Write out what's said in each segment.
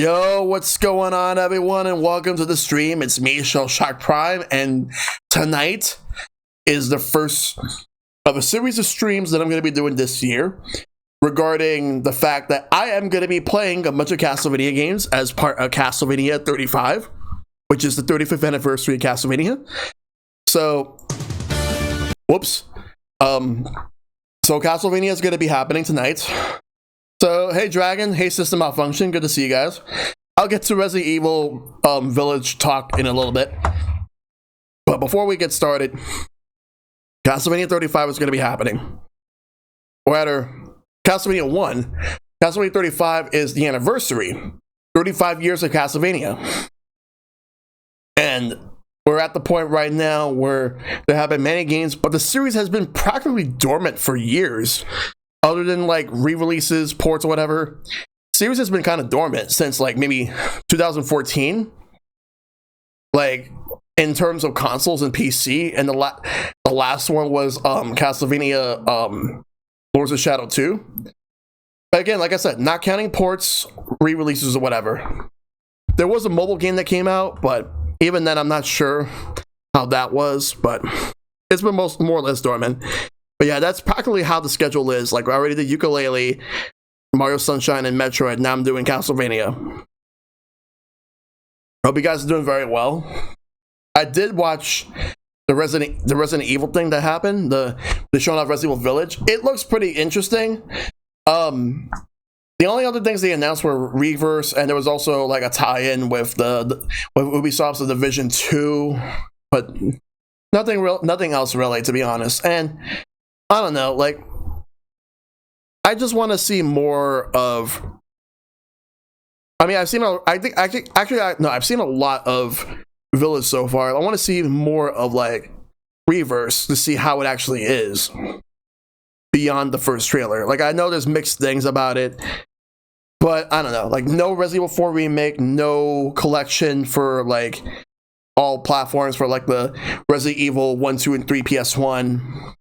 Yo, what's going on, everyone, and welcome to the stream. It's me, ShellshockPrime, and tonight is the first of a series of streams that I'm going to be doing this year regarding the fact that I am going to be playing a bunch of Castlevania games as part of Castlevania 35, which is the 35th anniversary of Castlevania. So, whoops. So Castlevania is going to be happening tonight. So, hey Dragon, hey System Malfunction, good to see you guys. I'll get to Resident Evil Village talk in a little bit. But before we get started, Castlevania 35 is going to be happening. Or rather, Castlevania 1. Castlevania 35 is the anniversary. 35 years of Castlevania. And we're at the point right now where there have been many games, but the series has been practically dormant for years. Other than like re-releases, ports, or whatever, series has been kind of dormant since like maybe 2014. Like in terms of consoles and PC, and the last one was Castlevania Lords of Shadow 2. But again, like I said, not counting ports, re-releases, or whatever. There was a mobile game that came out, but even then, I'm not sure how that was. But it's been more or less dormant. But yeah, that's practically how the schedule is. Like, I already did Yooka-Laylee, Mario Sunshine, and Metroid. Now I'm doing Castlevania. Hope you guys are doing very well. I did watch the Resident Evil thing that happened. The showing off Resident Evil Village. It looks pretty interesting. The only other things they announced were Reverse, and there was also like a tie-in with with Ubisoft's The Division 2, but nothing else really, to be honest. And I don't know, like, I just want to see more of. I mean, I've seen I've seen a lot of Village so far. I want to see more of like Reverse to see how it actually is beyond the first trailer. Like, I know there's mixed things about it, but I don't know. Like, no Resident Evil 4 remake, no collection for like all platforms for like the Resident Evil 1, 2, and 3 PS1.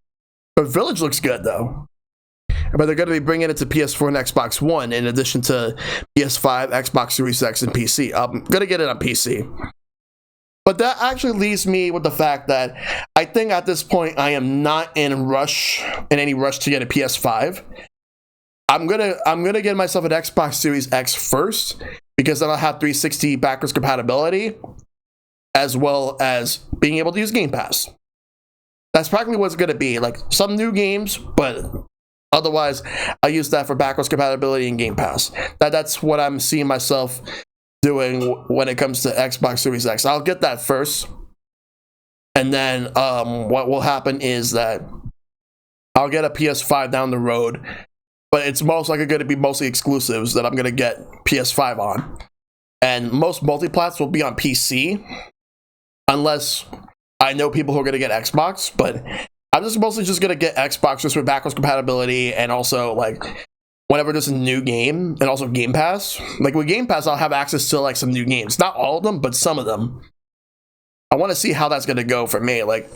But Village looks good, though. But they're going to be bringing it to PS4 and Xbox One, in addition to PS5, Xbox Series X, and PC. I'm going to get it on PC. But that actually leaves me with the fact that I think at this point I am not in any rush to get a PS5. I'm gonna get myself an Xbox Series X first, because then I'll have 360 backwards compatibility, as well as being able to use Game Pass. That's practically what it's going to be. Like, some new games, but otherwise, I use that for backwards compatibility and Game Pass. That's what I'm seeing myself doing when it comes to Xbox Series X. I'll get that first. And then what will happen is that I'll get a PS5 down the road. But it's most likely going to be mostly exclusives that I'm going to get PS5 on. And most multiplats will be on PC. Unless I know people who are going to get Xbox, but I'm just mostly just going to get Xbox just for backwards compatibility, and also like whenever there's a new game, and also Game Pass. Like with Game Pass, I'll have access to like some new games. Not all of them, but some of them. I want to see how that's going to go for me. Like,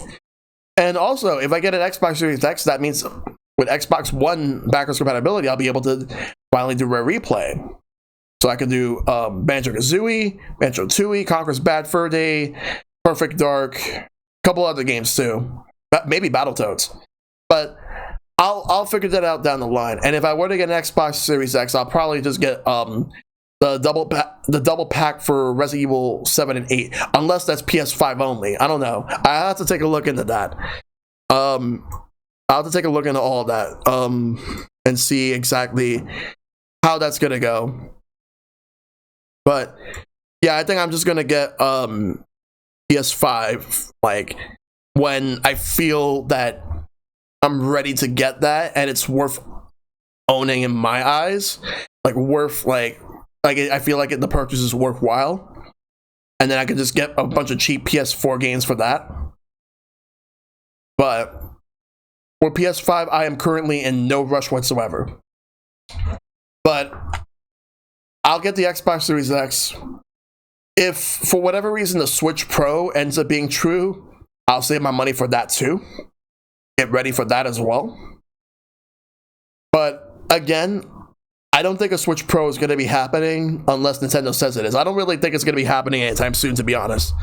and also if I get an Xbox Series X, that means with Xbox One backwards compatibility, I'll be able to finally do Rare Replay. So I can do Banjo-Kazooie, Banjo-Tooie, Conker's Bad Fur Day, Perfect Dark, a couple other games too, maybe Battletoads, but I'll figure that out down the line. And if I were to get an Xbox Series X, I'll probably just get the double pack for Resident Evil 7 and 8, unless that's PS5 only. I don't know. I have to take a look into that. I'll have to take a look into all of that and see exactly how that's gonna go. But yeah, I think I'm just gonna get PS5 like when I feel that I'm ready to get that and it's worth owning in my eyes, like worth like I feel like the purchase is worthwhile, and then I can just get a bunch of cheap PS4 games for that. But for PS5, I am currently in no rush whatsoever. But I'll get the Xbox Series X. If, for whatever reason, the Switch Pro ends up being true, I'll save my money for that too. Get ready for that as well. But again, I don't think a Switch Pro is going to be happening unless Nintendo says it is. I don't really think it's going to be happening anytime soon, to be honest.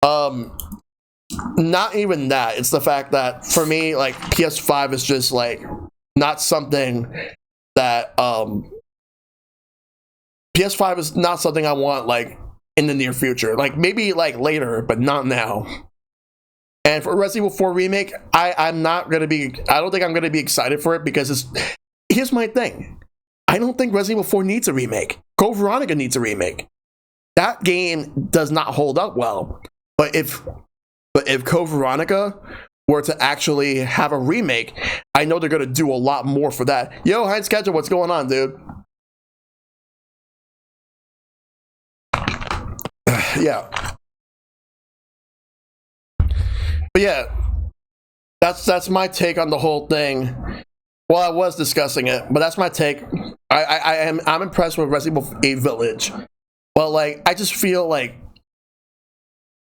Not even that. It's the fact that for me, like, PS5 is just like not something that PS5 is not something I want like in the near future. Like maybe like later, but not now. And for Resident Evil 4 remake, I don't think I'm gonna be excited for it because here's my thing. I don't think Resident Evil 4 needs a remake. Code Veronica needs a remake. That game does not hold up well. But if Code Veronica were to actually have a remake, I know they're gonna do a lot more for that. Yo, Heinz Ketchup, what's going on, dude? Yeah. But yeah, that's my take on the whole thing. Well, I was discussing it, but that's my take. I'm impressed with Resident Evil 8 Village. But like I just feel like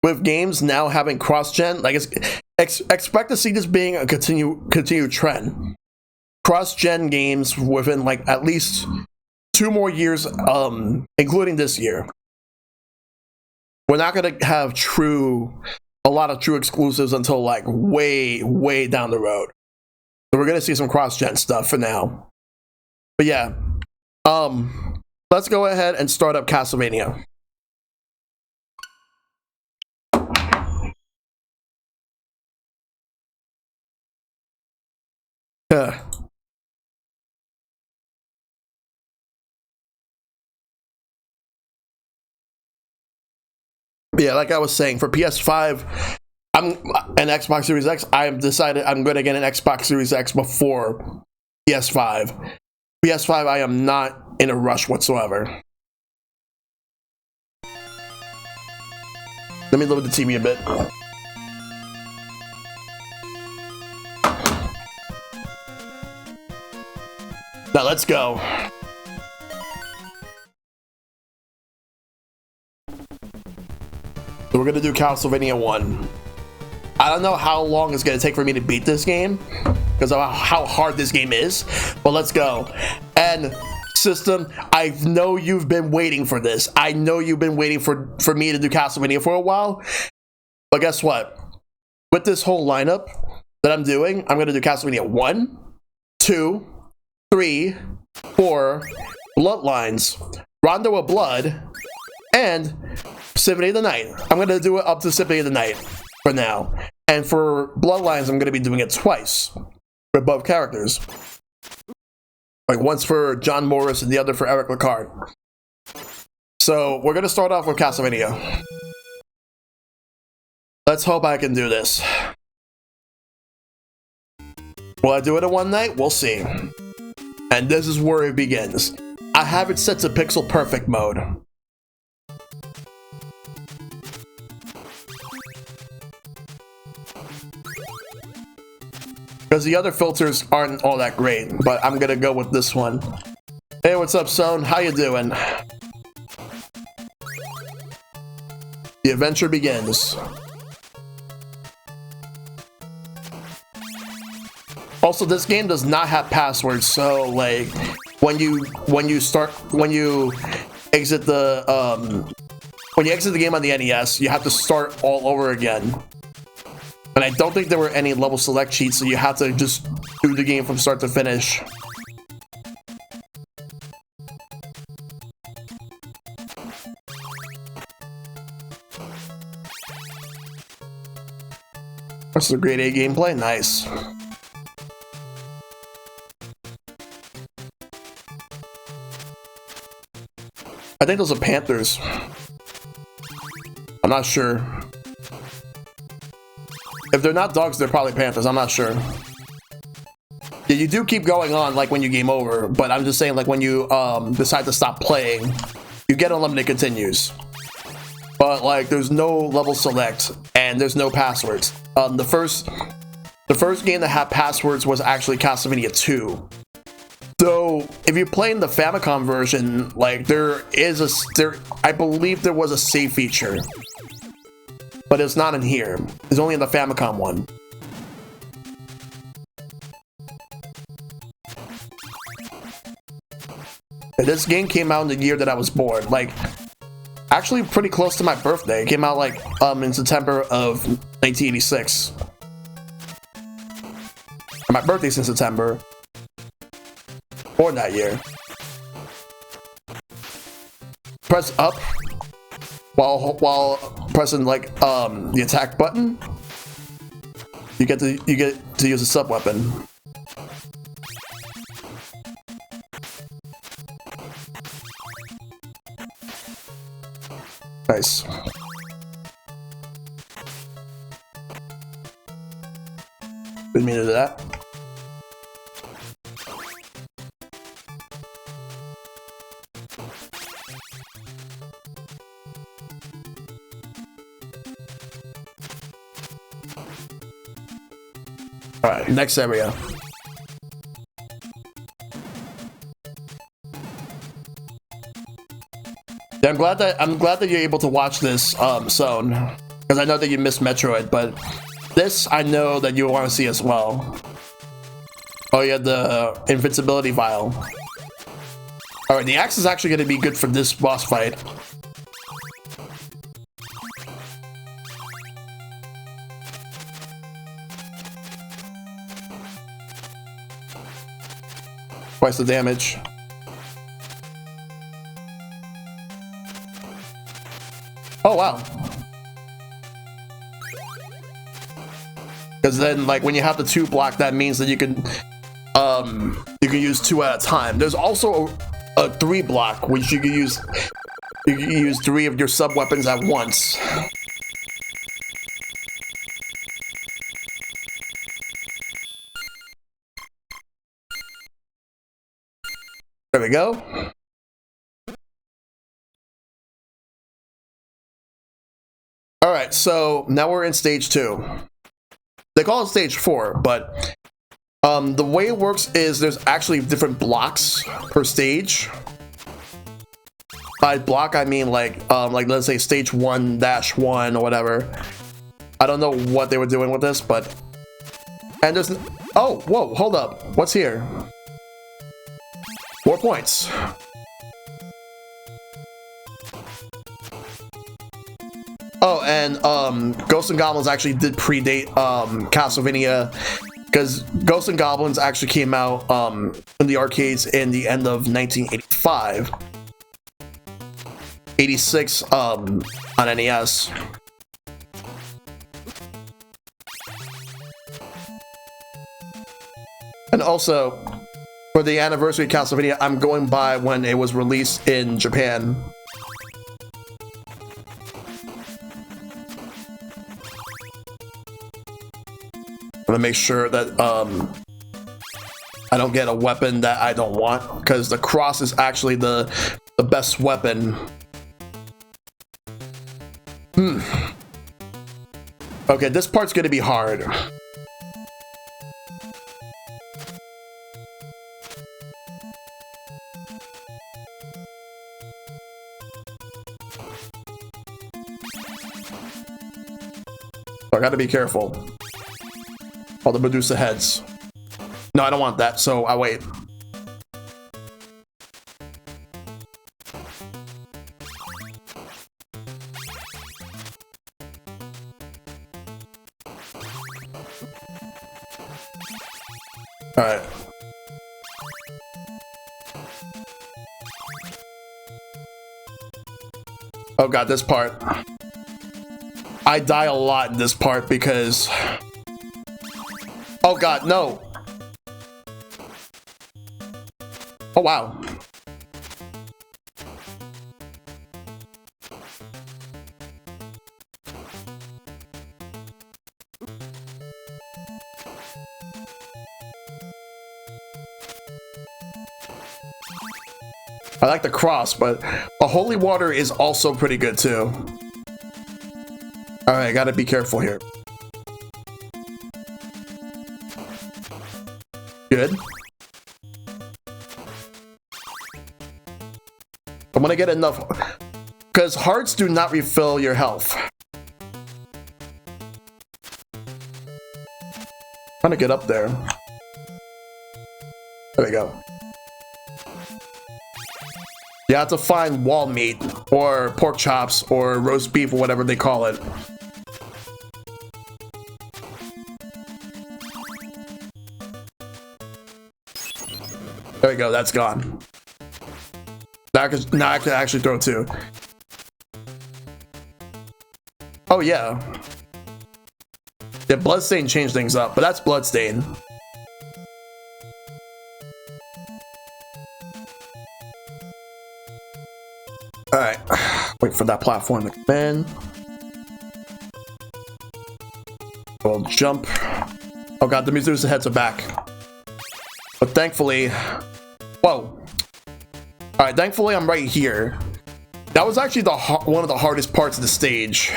with games now having cross-gen, like expect to see this being a continued trend. Cross-gen games within like at least 2 more years, including this year. We're not gonna have a lot of true exclusives until like way down the road. So we're gonna see some cross-gen stuff for now. But yeah, let's go ahead and start up Castlevania. Yeah, like I was saying, for PS5 and Xbox Series X, I've decided I'm going to get an Xbox Series X before PS5. PS5, I am not in a rush whatsoever. Let me lower the TV a bit. Now let's go. So we're gonna do Castlevania 1. I don't know how long it's gonna take for me to beat this game because of how hard this game is, but let's go. And system, I know you've been waiting for this. I know you've been waiting for me to do Castlevania for a while, but guess what? With this whole lineup that I'm doing, I'm gonna do Castlevania 1, 2, 3, 4, Bloodlines, Rondo of Blood, and Symphony of the Night. I'm going to do it up to Symphony of the Night for now. And for Bloodlines, I'm going to be doing it twice for both characters. Like once for John Morris and the other for Eric Lecard. So we're going to start off with Castlevania. Let's hope I can do this. Will I do it in one night? We'll see. And this is where it begins. I have it set to pixel perfect mode. Because the other filters aren't all that great, but I'm gonna go with this one. Hey, what's up, son? How you doing? The adventure begins. Also, this game does not have passwords, so like when you exit the game on the NES, you have to start all over again. And I don't think there were any level select sheets, so you have to just do the game from start to finish. That's a grade A gameplay, nice. I think those are panthers. I'm not sure. If they're not dogs, they're probably panthers. I'm not sure. Yeah, you do keep going on like when you game over, but I'm just saying like when you decide to stop playing, you get unlimited continues. But like there's no level select and there's no passwords. The first game that had passwords was actually Castlevania 2. So if you're playing the Famicom version, like I believe there was a save feature. But it's not in here. It's only in the Famicom one. This game came out in the year that I was born. Like, actually pretty close to my birthday. It came out like in September of 1986. My birthday's in September. Born that year. Press up while pressing like the attack button. You get to use a sub weapon. Nice. Didn't mean to do that. All right, next area. Yeah, I'm glad that you're able to watch this zone, because I know that you missed Metroid, but this I know that you want to see as well. Oh yeah, the invincibility vial. All right, the axe is actually going to be good for this boss fight. Twice the damage. Oh wow. Because then, like, when you have the 2 block, that means that you can use 2 at a time. There's also a 3 block, which you can use 3 of your sub weapons at once. There we go. All right, so now we're in stage 2. They call it stage 4, but the way it works is there's actually different blocks per stage. By block, I mean like let's say stage 1-1 or whatever. I don't know what they were doing with this, but and there's oh whoa, hold up, what's here? 4 points. Oh, and Ghosts and Goblins actually did predate Castlevania, because Ghosts and Goblins actually came out in the arcades in the end of 1985. 86 on NES. And also, for the anniversary of Castlevania, I'm going by when it was released in Japan. I'm gonna make sure that I don't get a weapon that I don't want, because the cross is actually the best weapon. Okay, this part's gonna be hard. I gotta be careful. All the Medusa heads. No, I don't want that, so I'll wait. Alright. Oh god, this part. I die a lot in this part because... Oh god, no! Oh wow. I like the cross, but the holy water is also pretty good too. Alright, I gotta be careful here. Good. I'm gonna get enough, because hearts do not refill your health. Trying to get up there. There we go. You have to find wall meat, or pork chops, or roast beef, or whatever they call it. There we go, that's gone. Now I can actually throw two. Oh yeah. Yeah, Bloodstain changed things up, but that's Bloodstain. Alright, wait for that platform to come in. We'll jump. Oh god, the Medusa heads are back. But thankfully... Whoa. Alright, thankfully I'm right here. That was actually one of the hardest parts of the stage.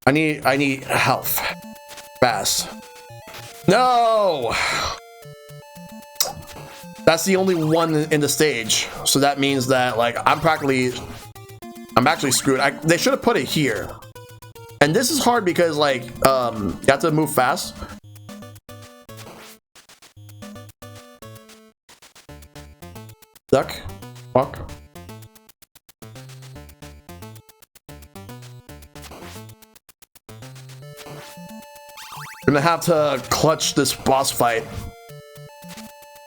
I need health. Fast. No! That's the only one in the stage. So that means that, like, I'm actually screwed. They should have put it here. And this is hard because, like, you have to move fast. Duck. Walk. We're gonna have to clutch this boss fight.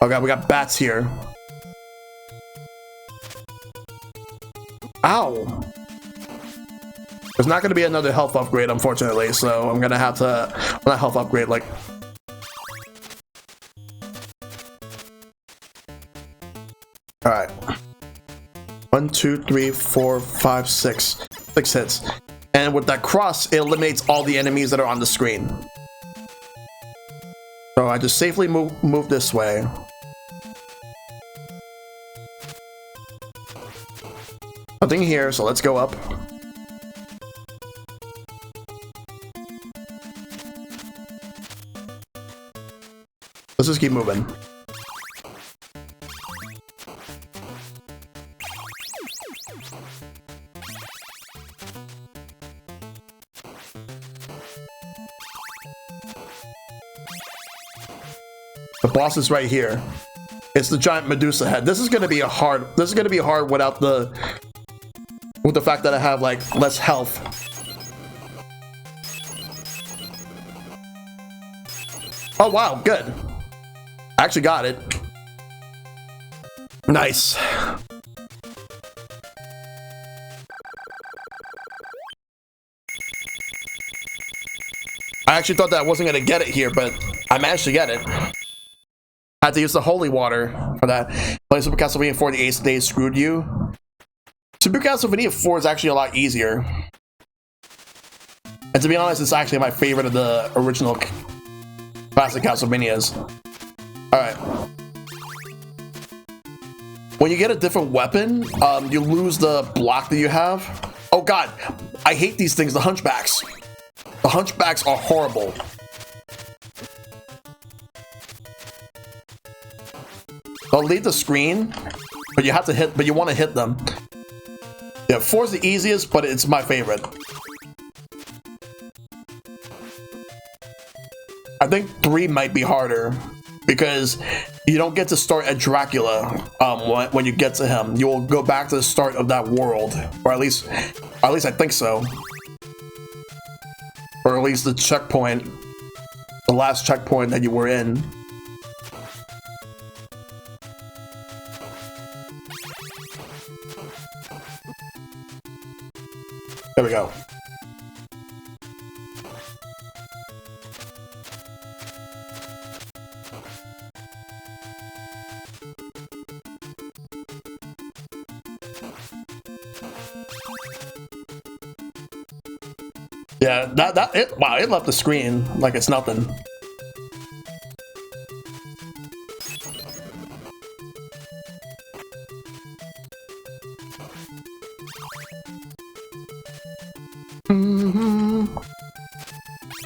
Oh god, we got bats here. Ow! There's not gonna be another health upgrade, unfortunately, so I'm gonna have to... Not health upgrade, like... Alright. 1, 2, 3, 4, 5, 6. 6 hits. And with that cross, it eliminates all the enemies that are on the screen. So I just safely move this way. Nothing here, so let's go up. Let's just keep moving. The boss is right here. It's the giant Medusa head. This is gonna be hard without with the fact that I have like less health. Oh wow, good. I actually got it. Nice. I actually thought that I wasn't gonna get it here, but I managed to get it. I had to use the holy water for that. Playing Super Castlevania 4 the 8th day screwed you. Super Castlevania 4 is actually a lot easier. And to be honest, it's actually my favorite of the original classic Castlevanias. Alright. When you get a different weapon, you lose the block that you have. Oh god, I hate these things, the hunchbacks. The hunchbacks are horrible. They'll leave the screen, but you have to hit, but you want to hit them. Yeah, 4 is the easiest, but it's my favorite. I think 3 might be harder because you don't get to start at Dracula when you get to him. You will go back to the start of that world, or at least I think so. Or at least the checkpoint, the last checkpoint that you were in. There we go. Yeah, wow, it left the screen like it's nothing.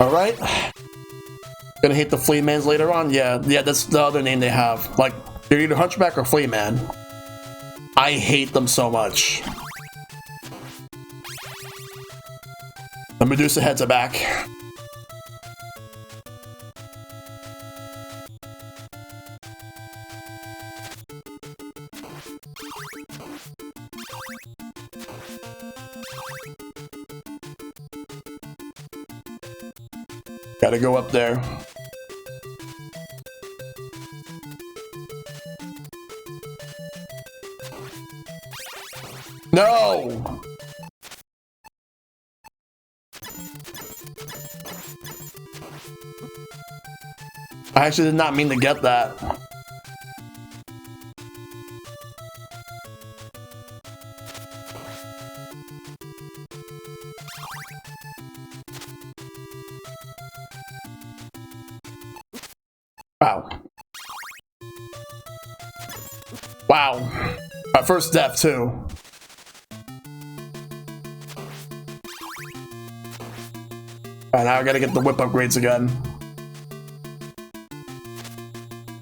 Alright. Gonna hate the Flea Mans later on? Yeah, that's the other name they have. Like, they're either Hunchback or Flea Man. I hate them so much. The Medusa heads are back. Gotta go up there. No! I actually did not mean to get that. Wow. Wow. My first death, too. Alright, now I gotta get the whip upgrades again.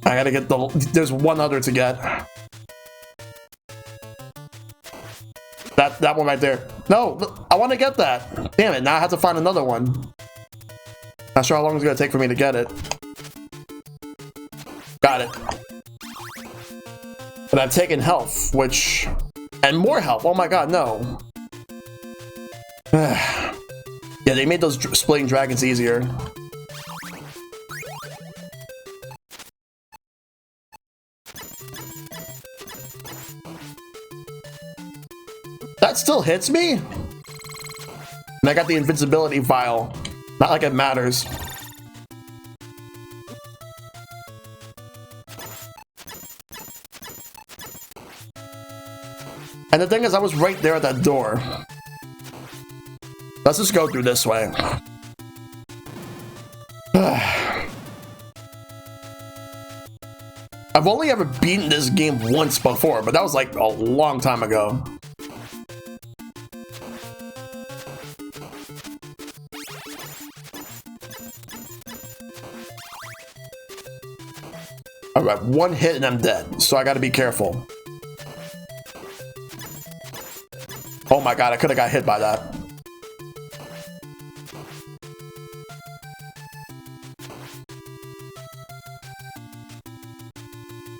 I gotta get the... There's one other to get. That one right there. No, I want to get that. Damn it, now I have to find another one. Not sure how long it's gonna take for me to get it. Got it. But I've taken health, which... And more health. Oh my god, no. Yeah, they made those splitting dragons easier. That still hits me? And I got the invincibility vial. Not like it matters. And the thing is, I was right there at that door. Let's just go through this way. I've only ever beaten this game once before, but that was like a long time ago. Alright, one hit and I'm dead, so I gotta be careful. Oh my god, I could've got hit by that.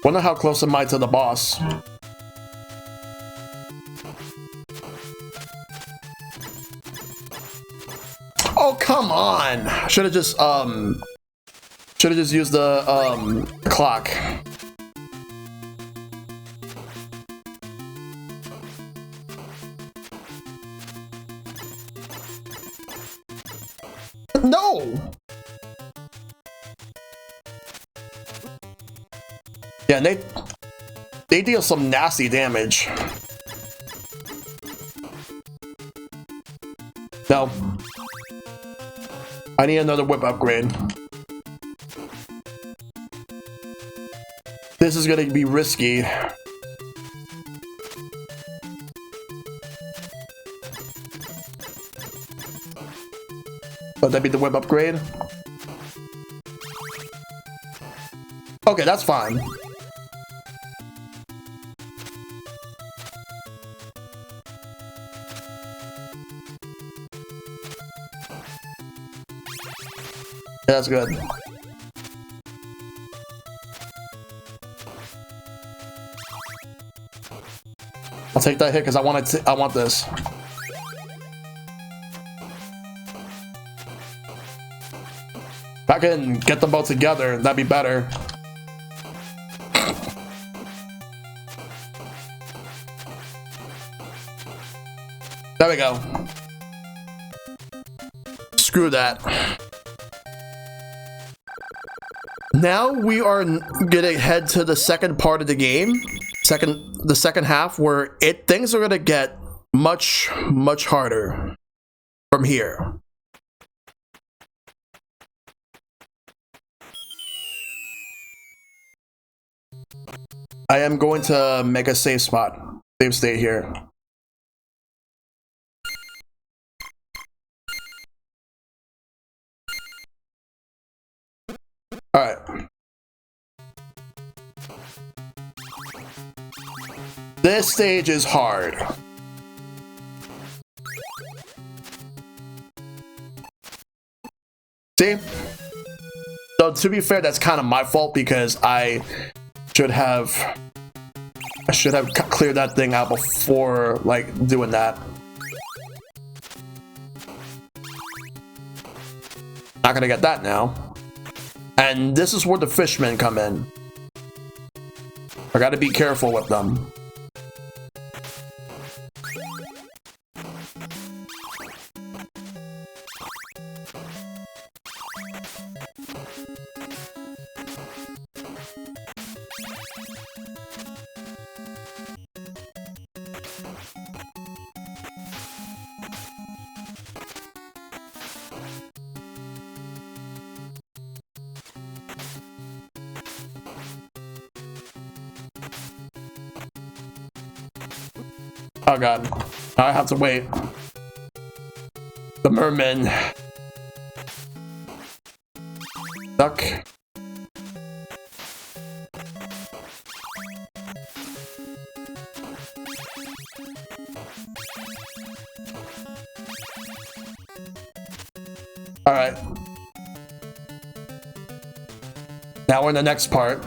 Wonder how close am I to the boss? Oh, come on! Should've just used the, clock. No! Yeah, and they deal some nasty damage. No. I need another whip upgrade. This is gonna be risky. Let that be the whip upgrade. Okay, that's fine. Yeah, that's good. I'll take that hit because I want this. If I can get them both together, that'd be better. There we go. Screw that. Now we are gonna head to the second part of the game, the second half, where things are gonna get much harder from here. I am going to make a save state here. Alright. This stage is hard. See? So to be fair, that's kind of my fault because I should have cleared that thing out before like doing that. Not gonna get that now. And this is where the fishmen come in. I gotta be careful with them. Oh god, I have to wait. The merman. Duck. Alright. Now we're in the next part.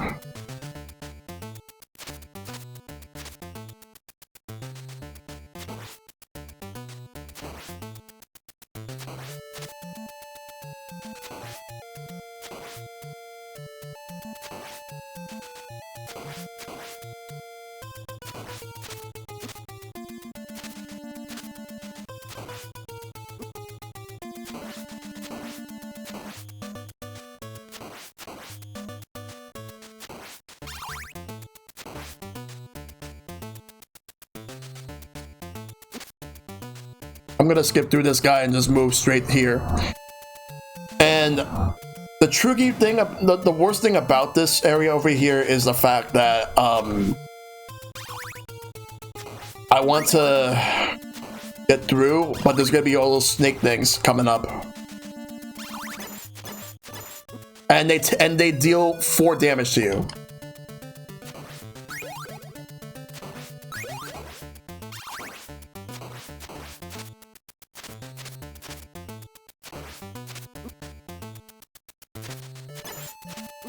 I'm gonna skip through this guy and just move straight here. And the tricky thing, the worst thing about this area over here is the fact that I want to get through, but there's gonna be all those snake things coming up, and they deal 4 damage to you.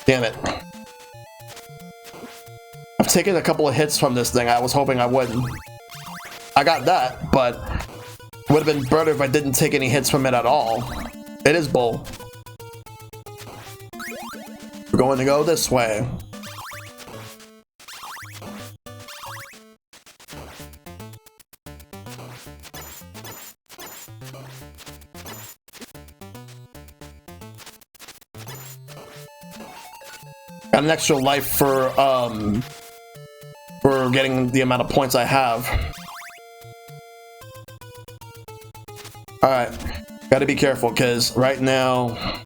Damn it. I've taken a couple of hits from this thing. I was hoping I wouldn't. I got that, but it would have been better if I didn't take any hits from it at all. It is bull. We're going to go this way. Got an extra life for getting the amount of points I have. Alright, gotta be careful because right now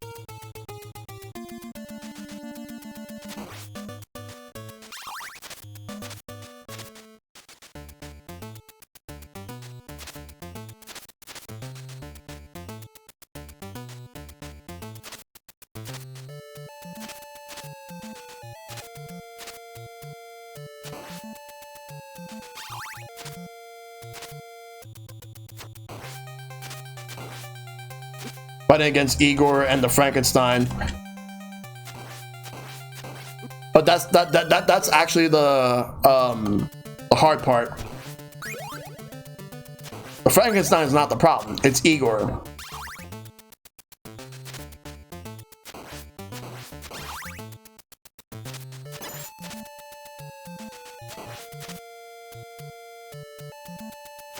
fighting against Igor and the Frankenstein. But that's actually the hard part. The Frankenstein is not the problem, it's Igor.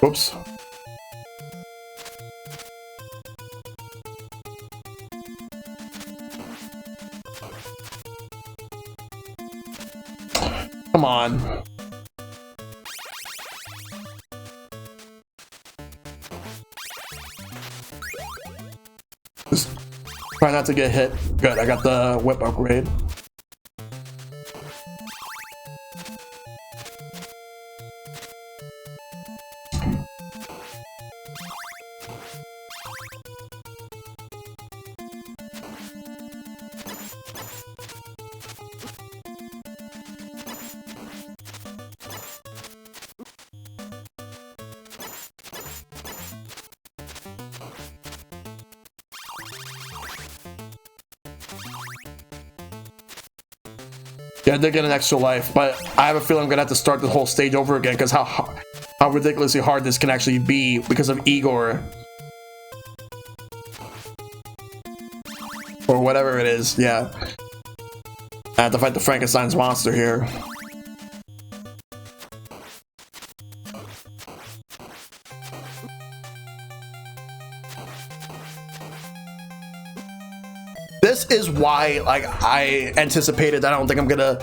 Whoops. Come on. Just try not to get hit. Good, I got the whip upgrade. Yeah, I did get an extra life, but I have a feeling I'm gonna have to start the whole stage over again because how ridiculously hard this can actually be because of Igor. or whatever it is. Yeah. I have to fight the Frankenstein's monster here. This is why, like, I anticipated that I don't think I'm gonna,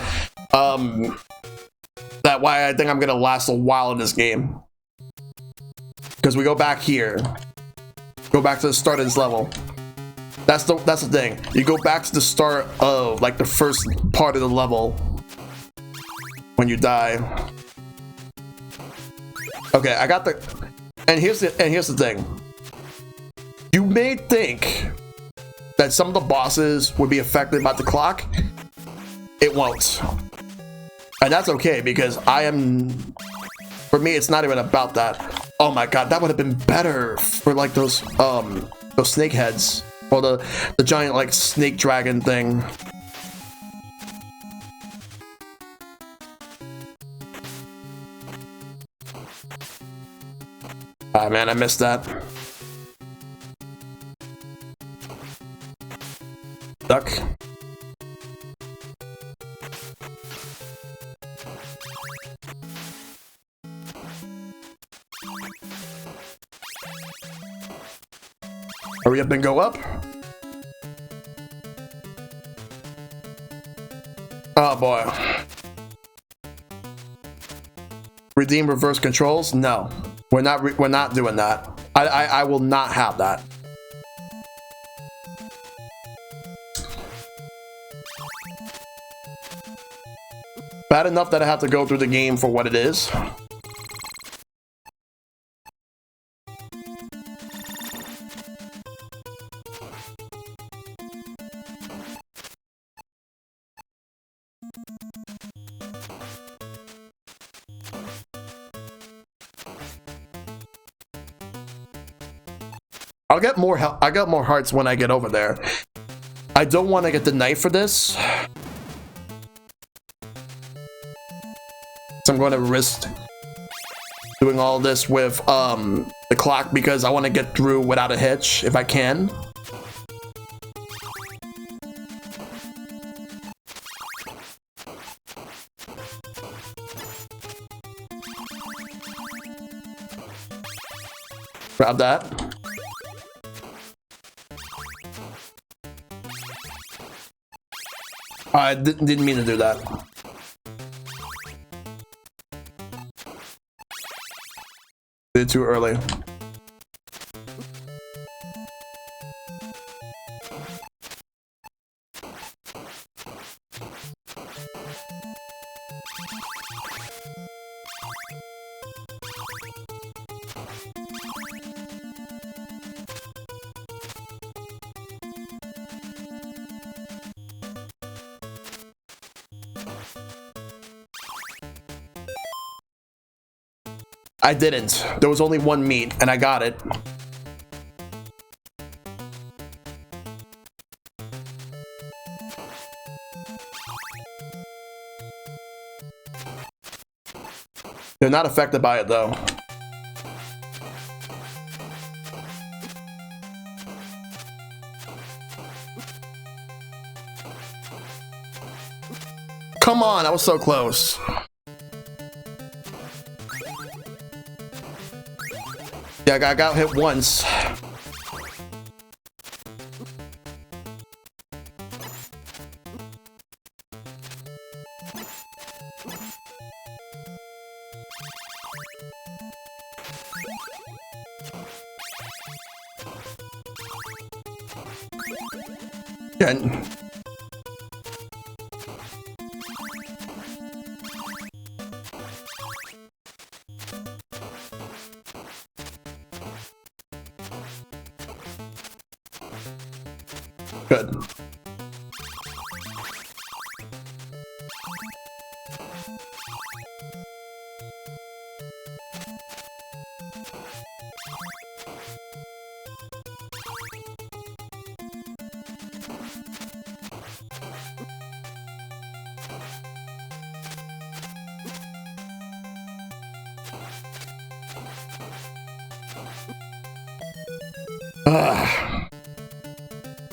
that why I think I'm gonna last a while in this game. Because we go back here, go back to the start of this level. That's the thing. You go back to the start of, like, the first part of the level when you die. Okay, I got the, and here's the thing. You may think that some of the bosses would be affected by the clock. It won't. And that's okay, because for me, it's not even about that. Oh my god, that would have been better for, like, those snake heads. Or the giant, like, snake dragon thing. Ah, man, I missed that. Duck. Hurry up and go up. Oh boy. Redeem reverse controls? No. We're not doing that. I will not have that. Bad enough that I have to go through the game for what it is. I'll get more I got more hearts when I get over there. I don't want to get the knife for this. So I'm going to risk doing all this with the clock because I want to get through without a hitch if I can. Grab that. I didn't mean to do that. Did it too early. I didn't. There was only one meat, and I got it. They're not affected by it, though. Come on, I was so close. Yeah, I got hit once. Yeah. Good.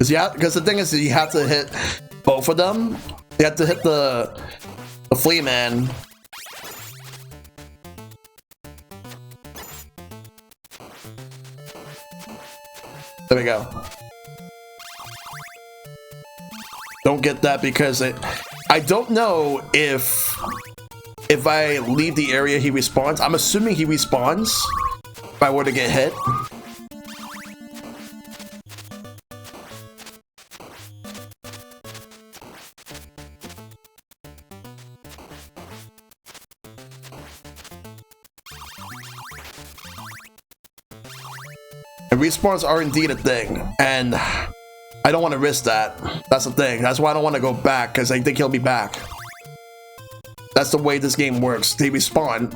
Because the thing is, you have to hit both of them. You have to hit the flea man. There we go. Don't get that because I don't know if I leave the area he respawns. I'm assuming he respawns if I were to get hit. And respawns are indeed a thing, and I don't want to risk that. That's the thing. That's why I don't want to go back, because I think he'll be back. That's the way this game works. They respawn.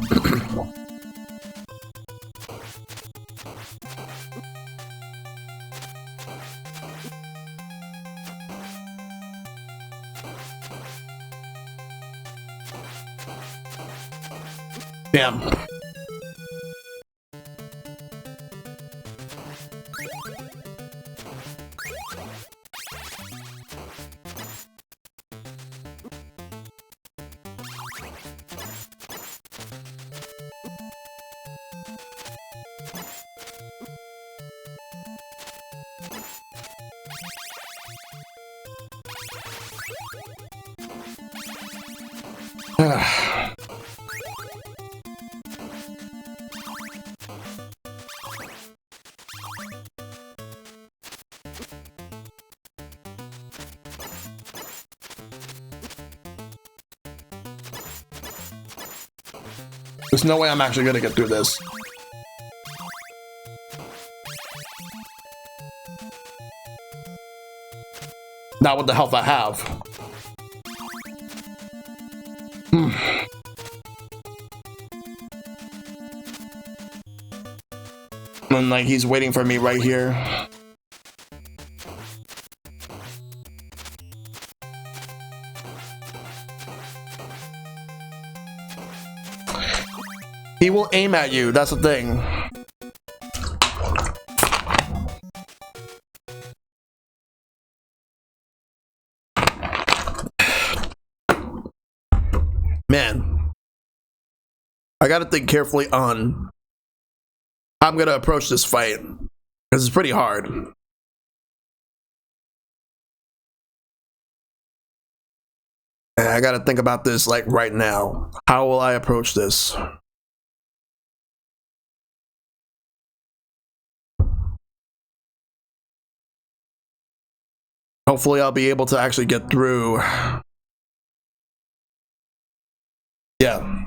Damn. There's no way I'm actually gonna get through this. Not with the health I have. And like he's waiting for me right here. He will aim at you, that's the thing. Man, I gotta think carefully on how I'm gonna approach this fight, because it's pretty hard. And I gotta think about this like right now. How will I approach this? Hopefully I'll be able to actually get through. Yeah.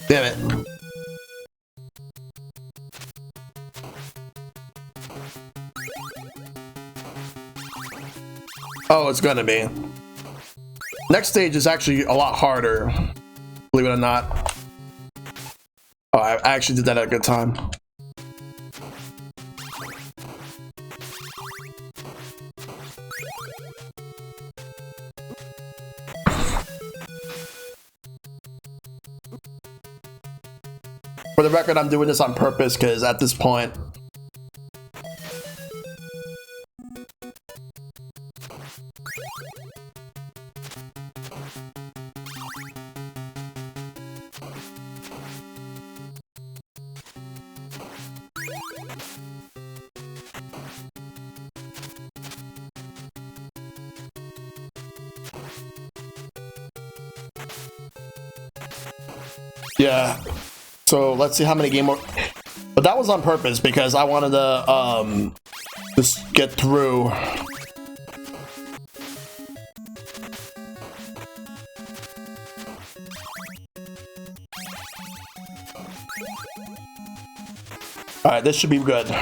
Damn it. Oh, it's gonna be. Next stage is actually a lot harder, believe it or not. Oh, I actually did that at a good time. For the record, I'm doing this on purpose because at this point, yeah. So let's see how many game more. But that was on purpose because I wanted to just get through. All right, this should be good.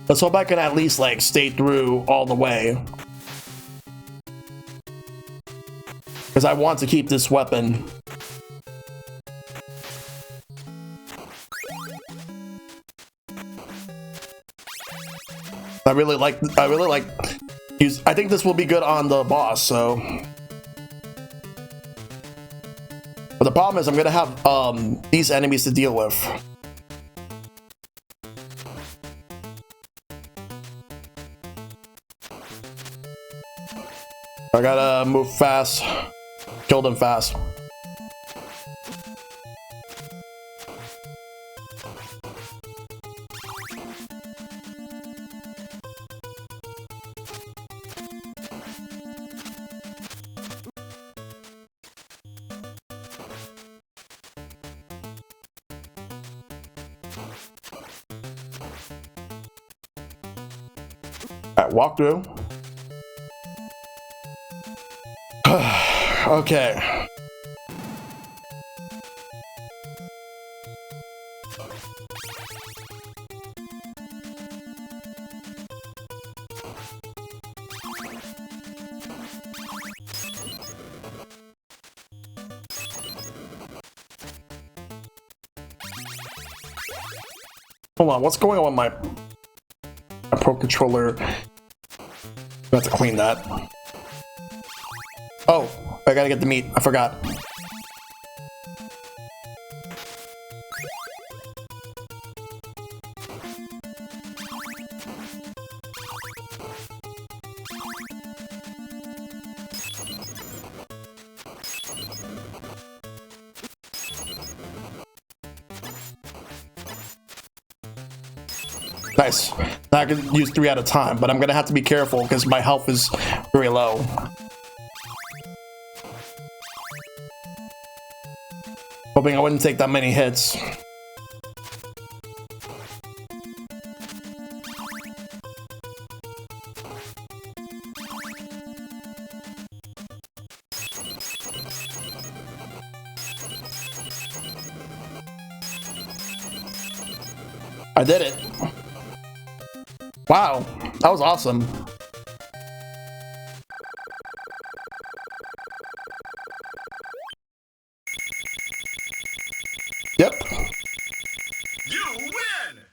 Let's hope I can at least like stay through all the way. Because I want to keep this weapon. I really like use. I think this will be good on the boss. So, but the problem is I'm gonna have these enemies to deal with. I gotta move fast, kill them fast. Alright, walk through. Okay. Hold on, what's going on with my Pro Controller? I have to clean that. Oh, I gotta get the meat. I forgot. Nice. Now I can use 3 at a time, but I'm gonna have to be careful because my health is very low. Hoping I wouldn't take that many hits. I did it. Wow, that was awesome. Yep. You win.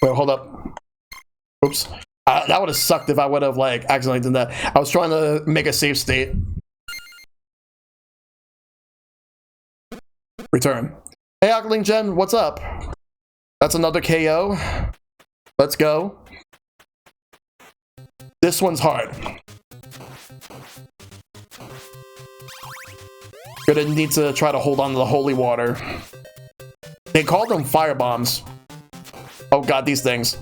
Wait, hold up. Oops. That would have sucked if I would have like accidentally done that. I was trying to make a save state. Return. Hey, Aqualing Gen, what's up? That's another KO. Let's go. This one's hard. Gonna need to try to hold on to the holy water. They call them fire bombs. Oh god, these things.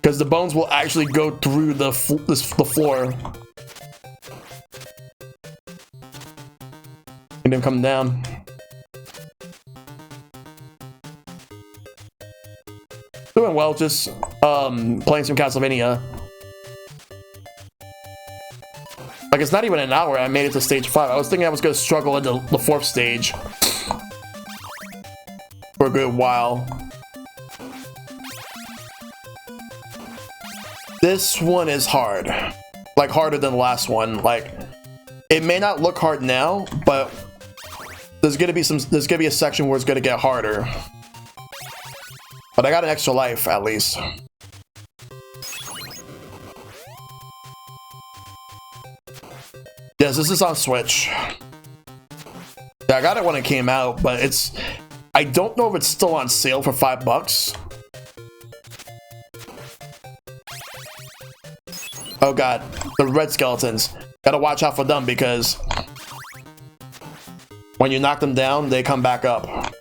Because the bones will actually go through the floor. And then come down. Doing well, just playing some Castlevania. Like, it's not even an hour, I made it to stage 5. I was thinking I was gonna struggle into the 4th stage for a good while. This one is hard. Like, harder than the last one. Like, it may not look hard now, but there's gonna be a section where it's gonna get harder. But I got an extra life, at least. Yes, this is on Switch. Yeah, I got it when it came out, but it's... I don't know if it's still on sale for $5. Oh god, the red skeletons. Gotta watch out for them because... when you knock them down, they come back up.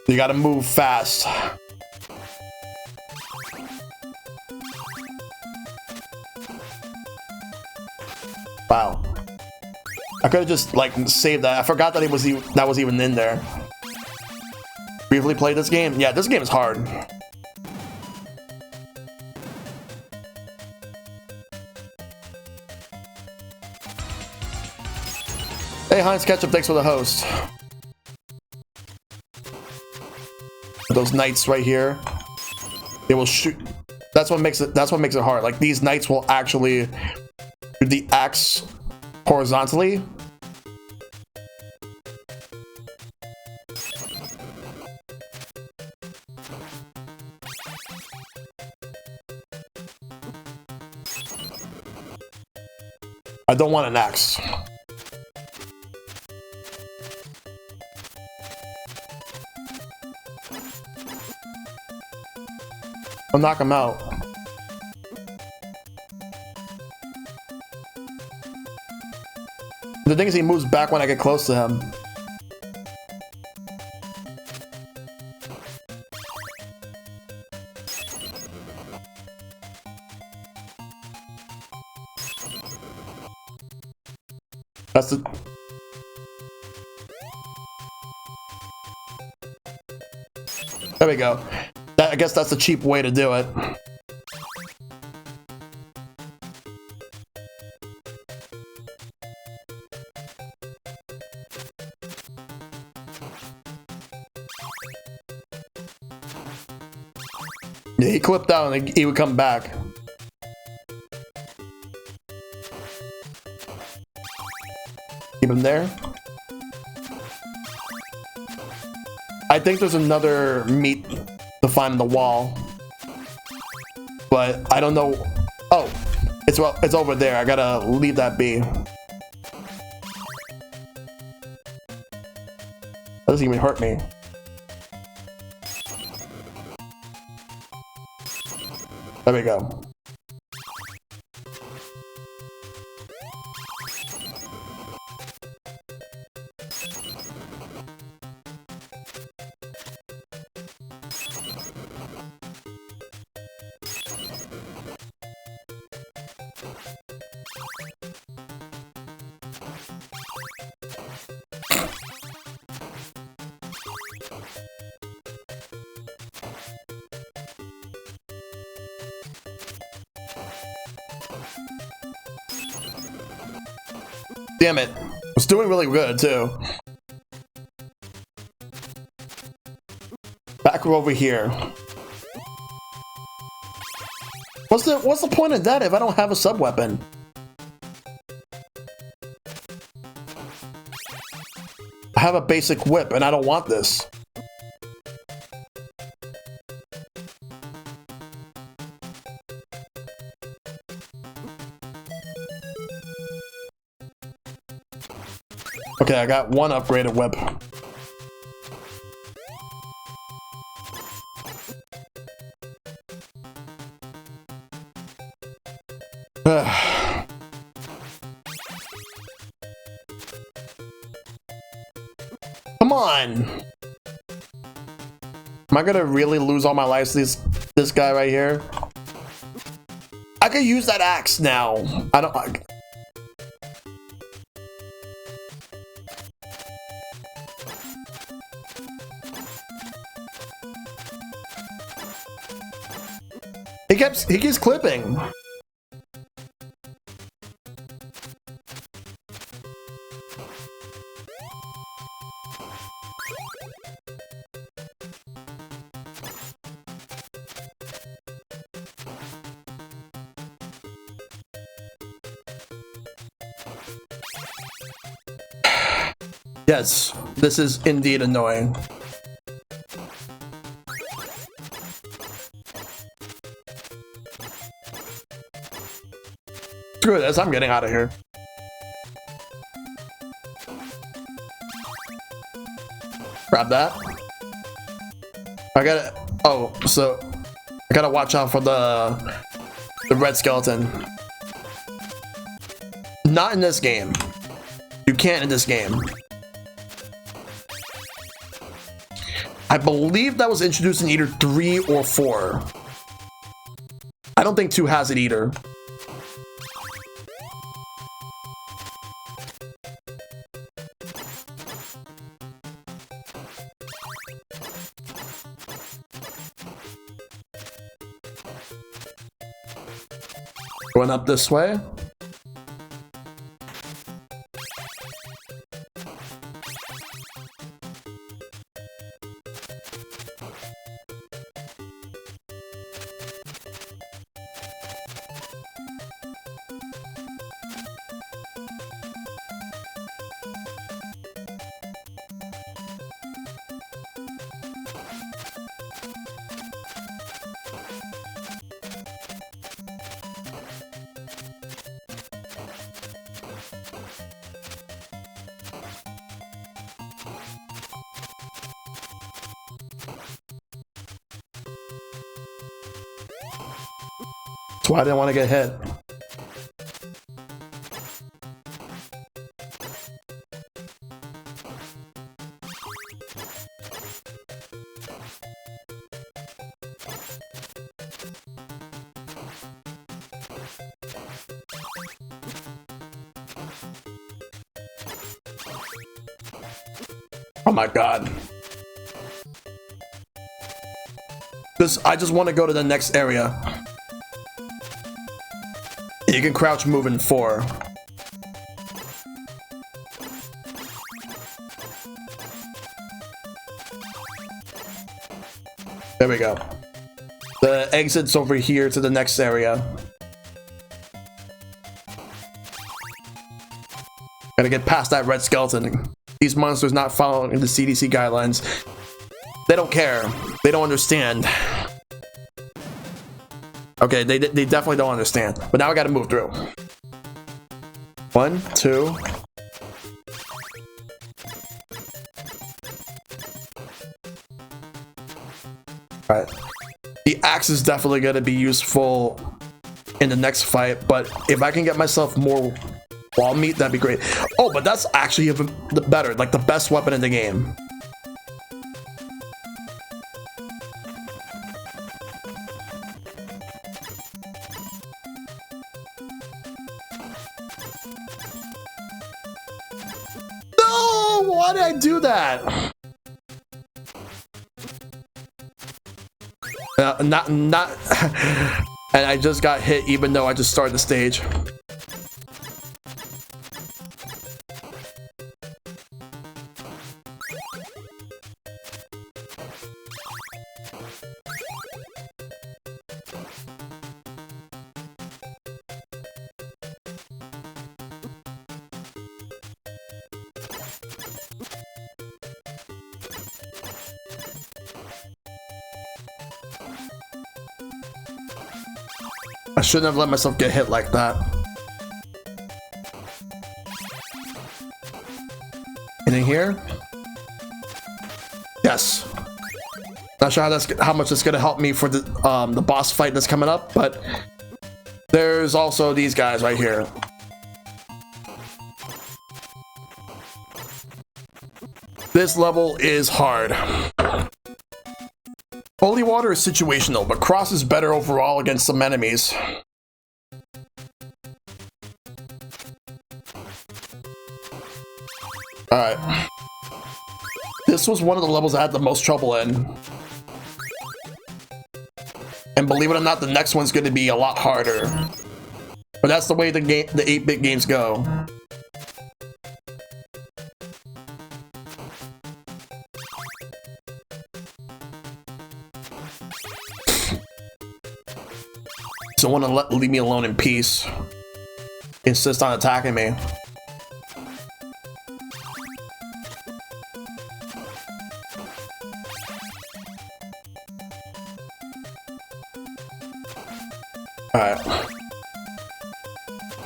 You gotta move fast. Wow. I could have just like saved that. I forgot that that was even in there. Briefly played this game? Yeah, this game is hard. Hey Heinz Ketchup, thanks for the host. Those knights right here, they will shoot. That's what makes it hard. Like, these knights will actually shoot the axe horizontally. I don't want an axe. I'll knock him out. The thing is, he moves back when I get close to him. That's the... There we go. I guess that's the cheap way to do it. Yeah, he clipped out and he would come back. Keep him there. I think there's another meat to find in the wall, but I don't know. Oh, it's over there. I gotta leave that be. That doesn't even hurt me. There we go. Damn it. It's doing really good too. Back over here. What's the point of that if I don't have a sub-weapon? I have a basic whip and I don't want this. Okay, I got one upgraded whip. Come on! Am I gonna really lose all my lives to this guy right here? I could use that axe now. I don't... He keeps clipping. Yes, this is indeed annoying. Screw this, I'm getting out of here. Grab that. I gotta... Oh, so... I gotta watch out for the red skeleton. Not in this game. You can't in this game. I believe that was introduced in either 3 or 4. I don't think 2 has it either. Going up this way. That's why I didn't want to get hit. Oh my god. I just want to go to the next area. You can crouch move in 4. There we go. The exit's over here to the next area. Gotta get past that red skeleton. These monsters not following the CDC guidelines. They don't care. They don't understand. Okay, they definitely don't understand. But now I gotta move through. 1, 2. Alright. The axe is definitely gonna be useful in the next fight, but if I can get myself more wall meat, that'd be great. Oh, but that's actually even better, like the best weapon in the game. No! Why did I do that? Not and I just got hit even though I just started the stage. I shouldn't have let myself get hit like that. And in here? Yes. Not sure how much that's gonna help me for the boss fight that's coming up, but there's also these guys right here. This level is hard. Holy water is situational, but cross is better overall against some enemies. Alright. This was one of the levels I had the most trouble in. And believe it or not, the next one's going to be a lot harder. But that's the way the 8-bit games go. So want to leave me alone in peace. Insist on attacking me. Alright.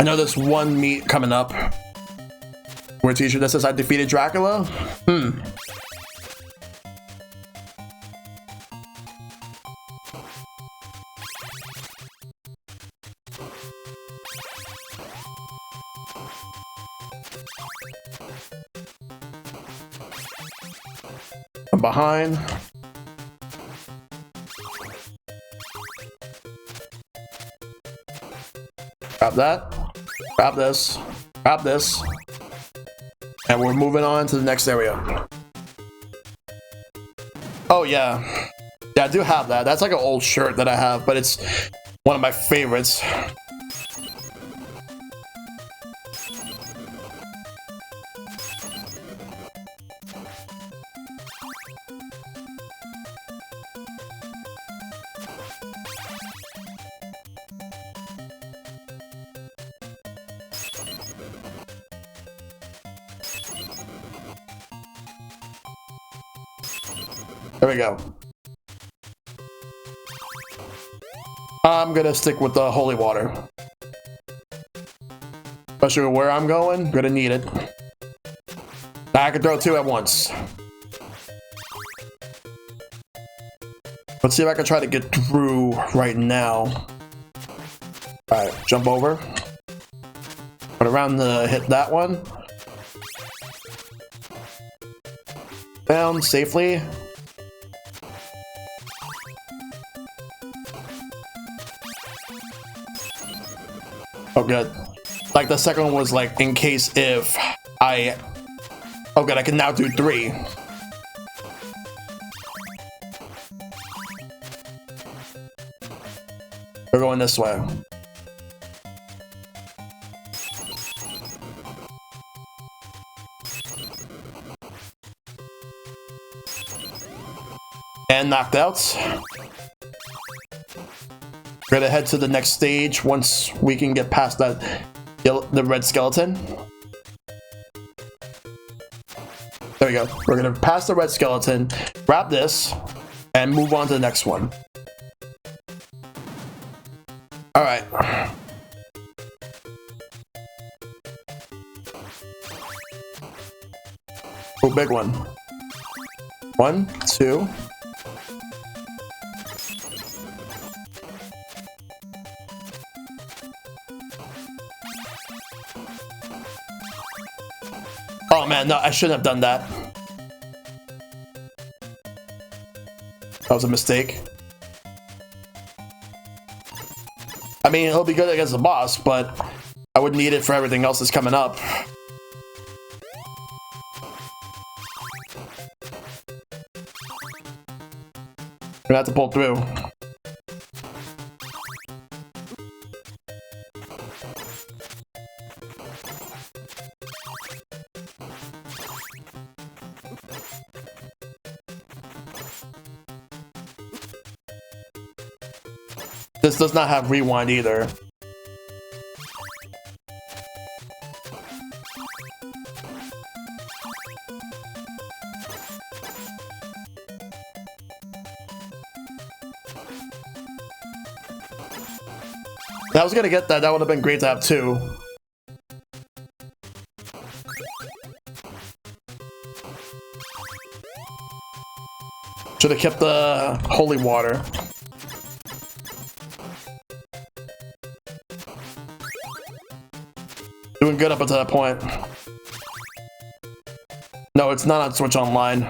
I know there's one meat coming up. Where t-shirt that says I defeated Dracula? I'm behind. Grab that. Grab this. Grab this. And we're moving on to the next area. Oh yeah. Yeah, I do have that. That's like an old shirt that I have, but it's one of my favorites. There we go. I'm gonna stick with the holy water. Especially where I'm going, gonna need it. I can throw 2 at once. Let's see if I can try to get through right now. jump over. Put around the hit that one. Down safely. Oh, good. Like the second one was like in case if I. Oh, good. I can now do 3. We're going this way. And knocked out. We're gonna head to the next stage once we can get past that the red skeleton. There we go. We're gonna pass the red skeleton, grab this, and move on to the next one. All right. Oh, big one. 1, 2. Oh man, no, I shouldn't have done that. That was a mistake. I mean, he'll be good against the boss, but I would need it for everything else that's coming up. We're gonna have to pull through. This does not have rewind either. I was gonna get that. That would have been great to have too. Should have kept the holy water. Doing good up until that point. No, it's not on Switch Online.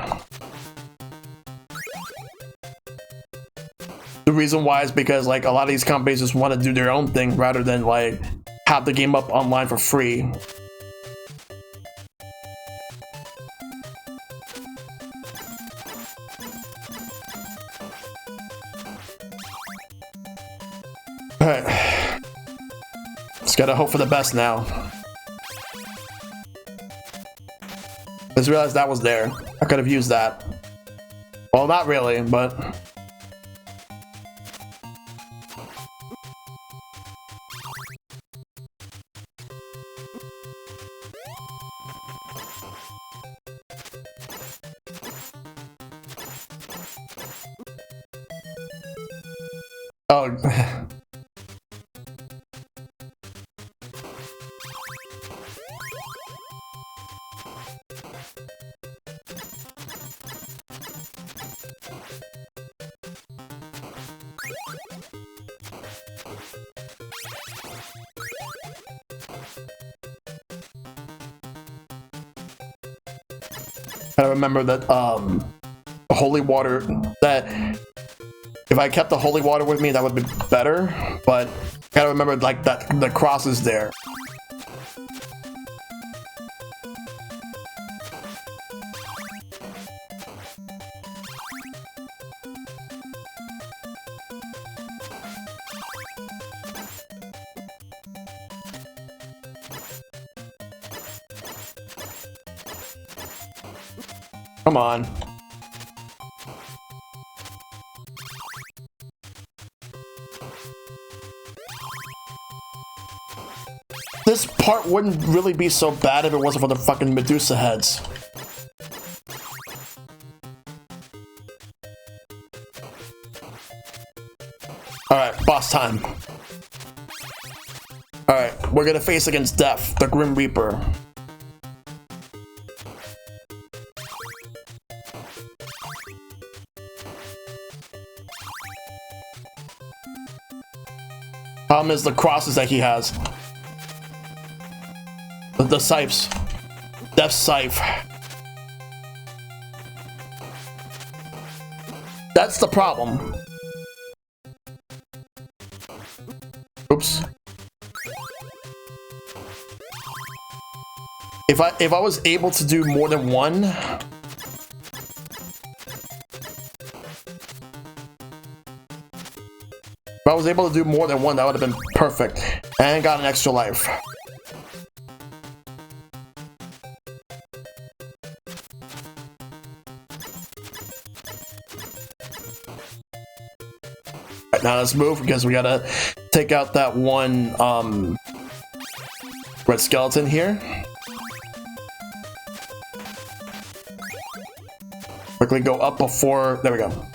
The reason why is because like a lot of these companies just want to do their own thing rather than like have the game up online for free. Alright. Just gotta hope for the best now. Just realized that was there. I could have used that. Well, not really, but... Oh. I remember that holy water, that if I kept the holy water with me that would be better, but gotta remember like that the cross is there. Come on. This part wouldn't really be so bad if it wasn't for the fucking Medusa heads. Alright, boss time. Alright, we're gonna face against Death, the Grim Reaper. Problem is the crosses that he has. The scythes. Death scythe. That's the problem. Oops. If I was able to do more than one, if I was able to do more than one, that would have been perfect. And got an extra life. Right, now let's move because we gotta take out that one red skeleton here. Quickly go up before. There we go.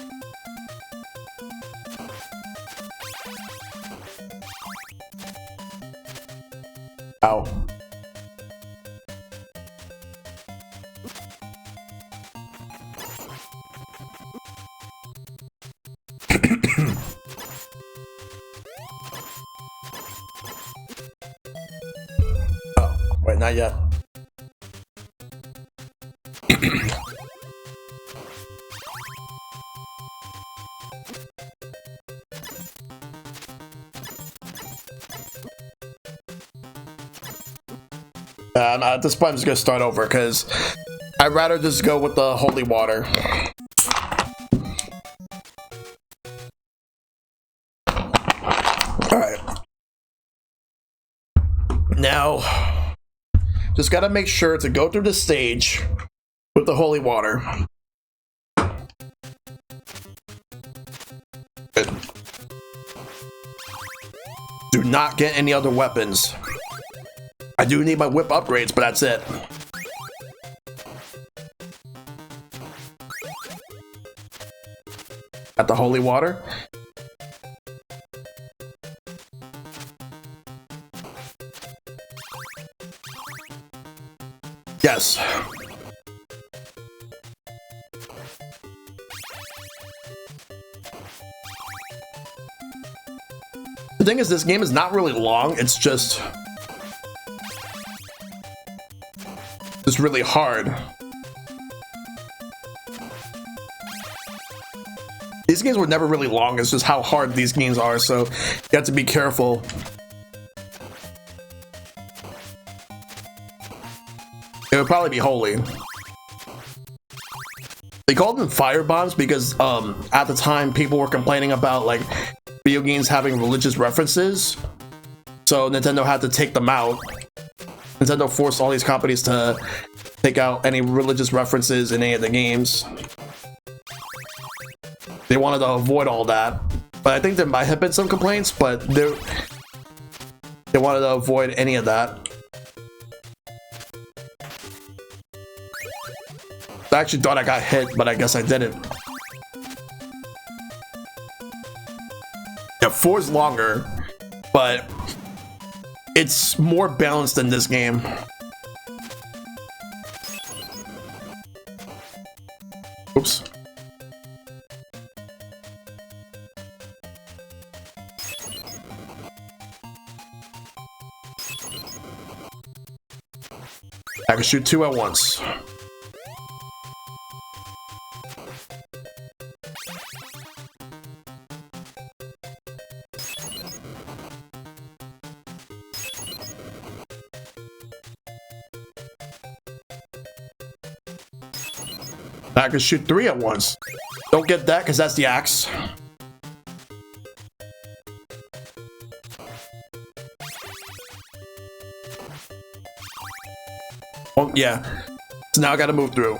Ow. Oh, wait, not yet. At this point, I'm just gonna start over because I'd rather just go with the holy water. Alright. Now, just gotta make sure to go through the stage with the holy water. Good. Do not get any other weapons. I do need my whip upgrades, but that's it. Got the holy water. Yes. The thing is, this game is not really long, it's just really hard. These games were never really long, it's just how hard these games are, so you have to be careful. It would probably be holy. They called them fire bombs because at the time people were complaining about like video games having religious references, so Nintendo had to take them out. Nintendo forced all these companies to take out any religious references in any of the games. They wanted to avoid all that, but I think there might have been some complaints, but they wanted to avoid any of that. I actually thought I got hit, but I guess I didn't. Yeah, 4 is longer, but it's more balanced than this game. Oops. I can shoot 2 at once. I can shoot 3 at once. Don't get that because that's the axe. Oh, yeah. So now I gotta move through.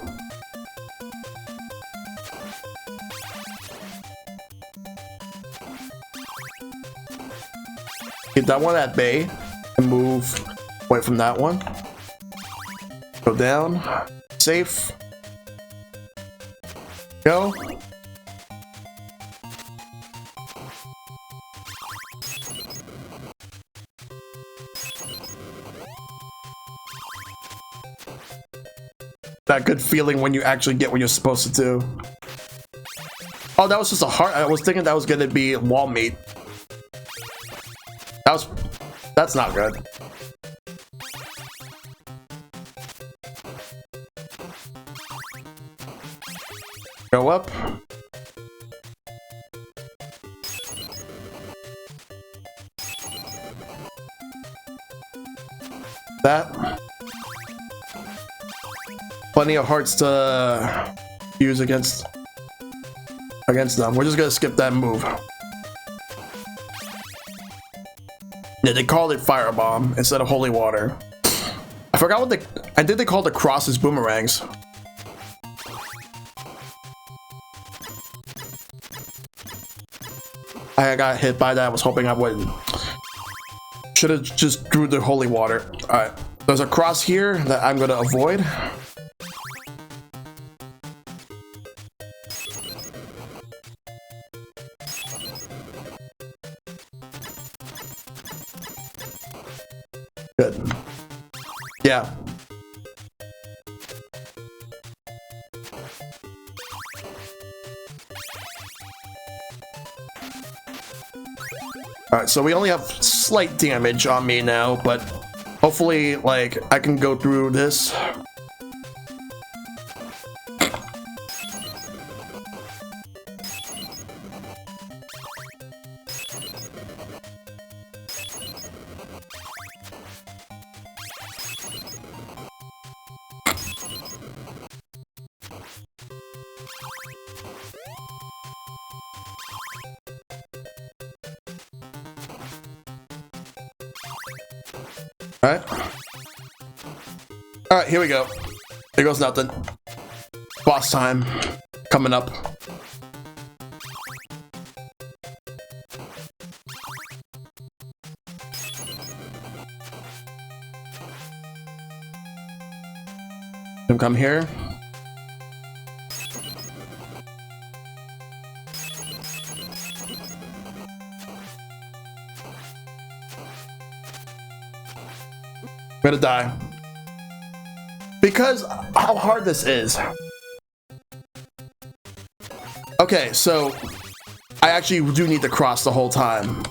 Get that one at bay and move away from that one. Go down. Safe. Go. That good feeling when you actually get what you're supposed to do. Oh, that was just a heart. I was thinking that was gonna be wall meat. That's not good. Go up. That. Plenty of hearts to use against them. We're just gonna skip that move. Yeah, they called it firebomb instead of holy water. I forgot what they called the crosses boomerangs. I got hit by that. I was hoping I wouldn't. Should have just drew the holy water. All right, there's a cross here that I'm gonna avoid. Good. Yeah. Alright, so we only have slight damage on me now, but hopefully, like, I can go through this. Alright, here we go. There goes nothing. Boss time. Coming up. Come here. I'm gonna die. Because how hard this is. Okay, so I actually do need to cross the whole time.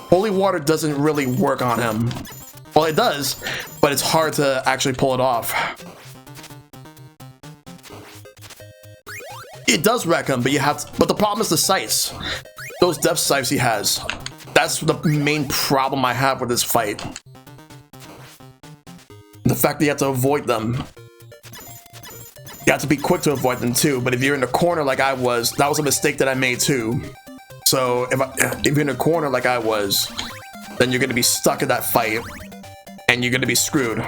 Holy water doesn't really work on him. Well, it does, but it's hard to actually pull it off. It does wreck him, but you have to, but the problem is the sights. Those depth sights he has. That's the main problem I have with this fight. The fact that you have to avoid them. You have to be quick to avoid them too, but if you're in the corner like I was, that was a mistake that I made too. So if you're in a corner like I was, then you're gonna be stuck in that fight, and you're gonna be screwed.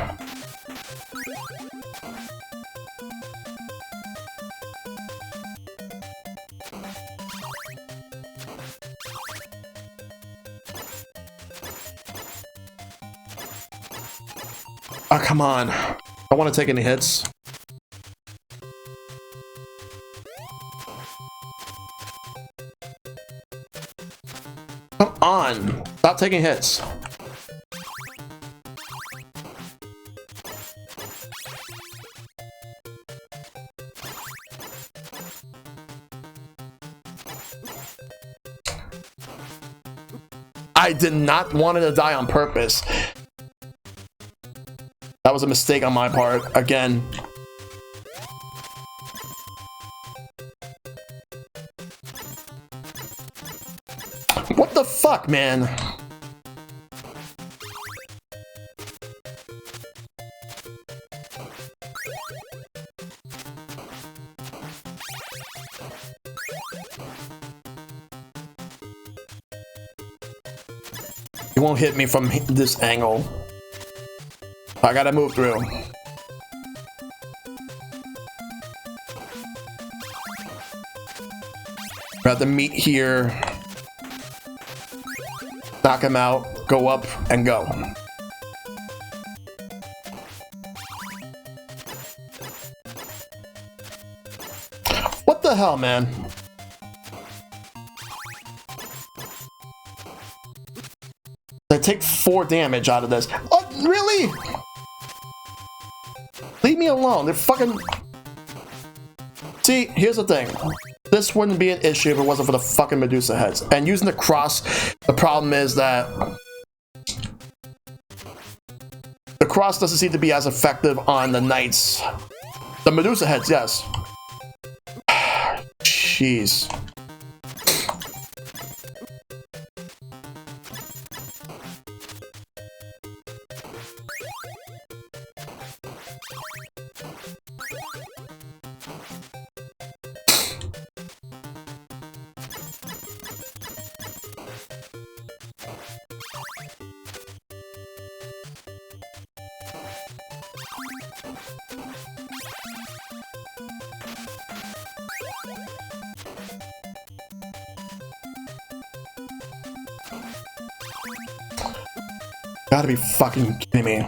Oh, come on. I don't want to take any hits. Come on. Stop taking hits. I did not want it to die on purpose. That was a mistake on my part, again. What the fuck, man? He won't hit me from this angle. I gotta move through. Grab the meat here. Knock him out. Go up and go. What the hell, man? I take 4 damage out of this. Oh, really? Leave me alone. They're fucking... See, here's the thing. this wouldn't be an issue if it wasn't for the fucking Medusa heads. And using the cross, the problem is that the cross doesn't seem to be as effective on the knights. The Medusa heads, yes. Jeez. Gotta be fucking kidding me.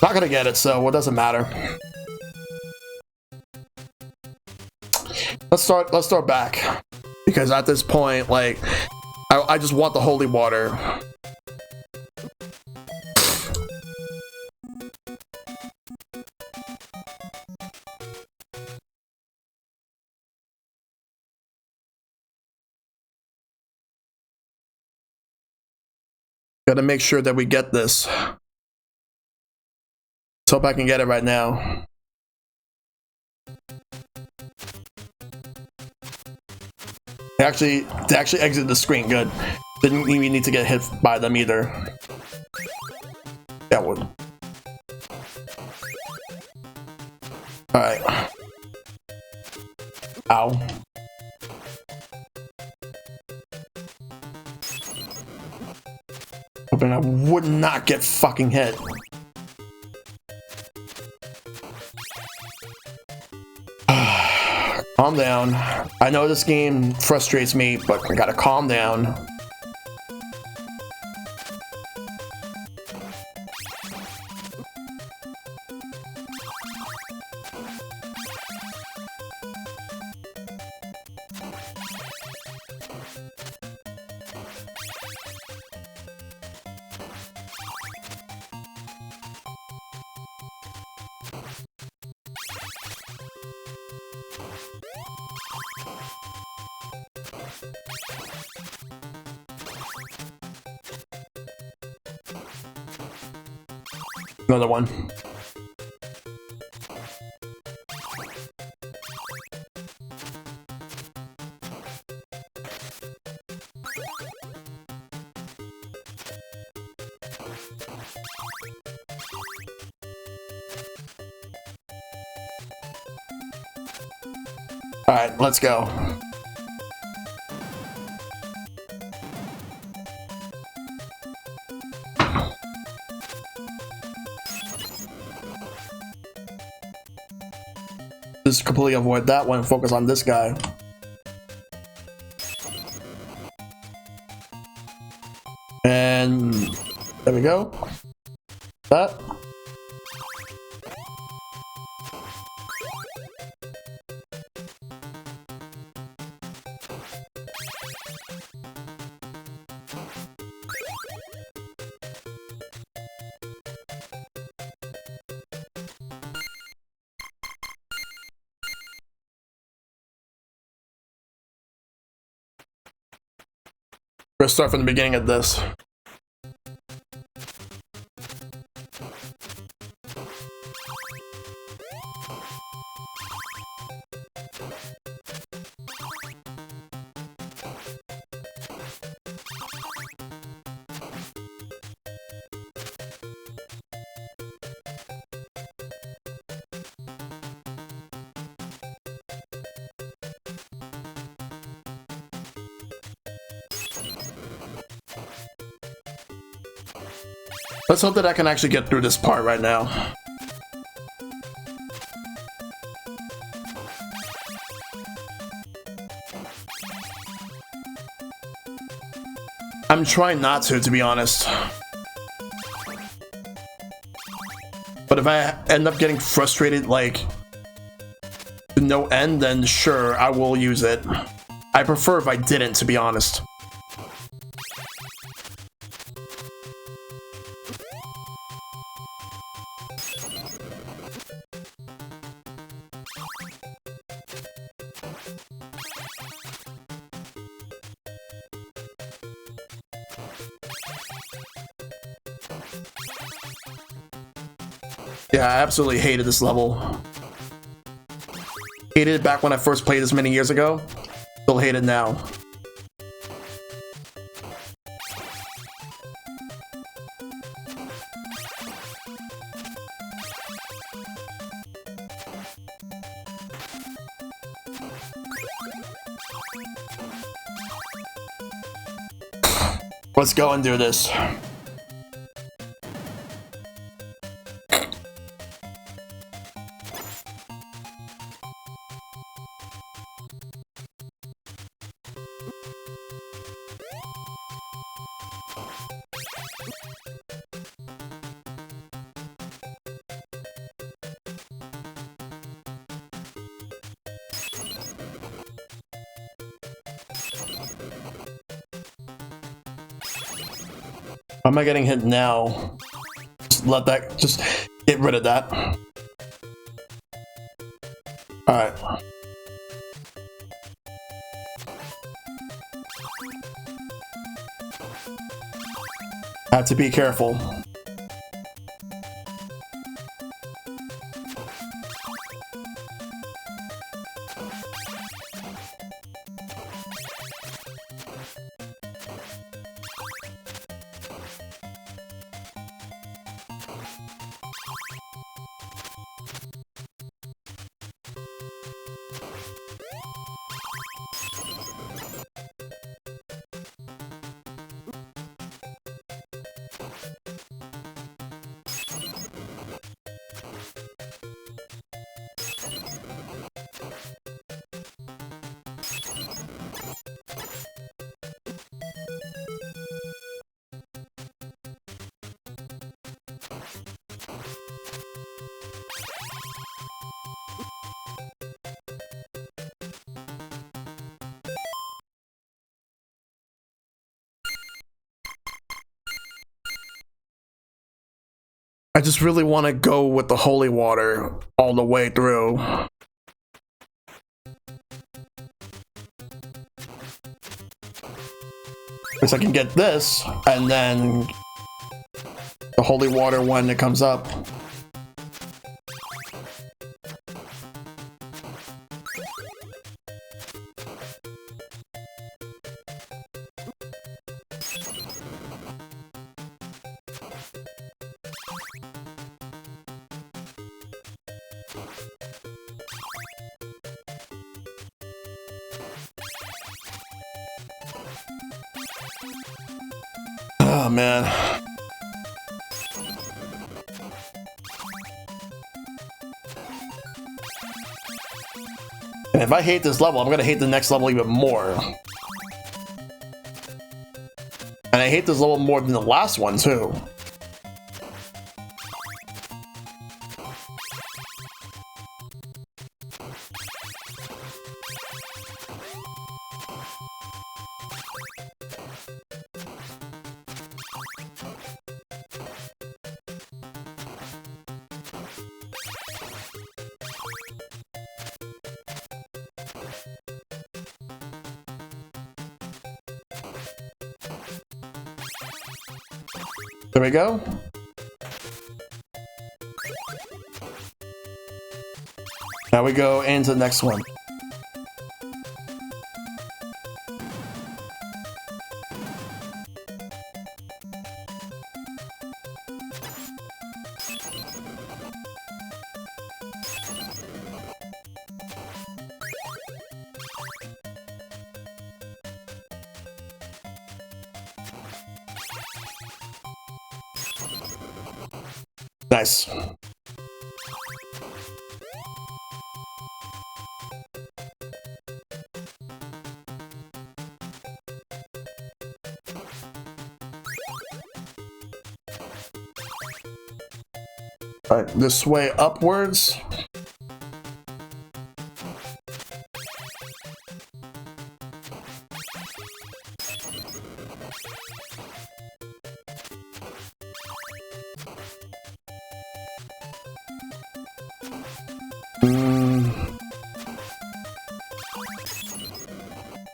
Not gonna get it, so what doesn't matter. Let's start back. Because at this point, like, I just want the holy water. Gotta make sure that we get this. Let's hope I can get it right now. They actually exited the screen. Good. Didn't even need to get hit by them either. That would. Alright. Ow. Hoping I would not get fucking hit. Calm down. I know this game frustrates me, but I gotta calm down. Another one. All right, let's go. Just completely avoid that one and focus on this guy. And there we go. That. We're gonna start from the beginning of this. Let's hope that I can actually get through this part right now. I'm trying not to be honest. But if I end up getting frustrated, like, to no end, then sure, I will use it. I prefer if I didn't, to be honest. Yeah, I absolutely hated this level. Hated it back when I first played this many years ago. Still hate it now. Let's go and do this. Why am I getting hit now? Just get rid of that. Alright. Have to be careful. I just really want to go with the holy water all the way through. Because I can get this, and then the holy water when it comes up. Oh man. And if I hate this level, I'm gonna hate the next level even more. And I hate this level more than the last one too. There we go. Now we go into the next one. Nice. All right, this way upwards.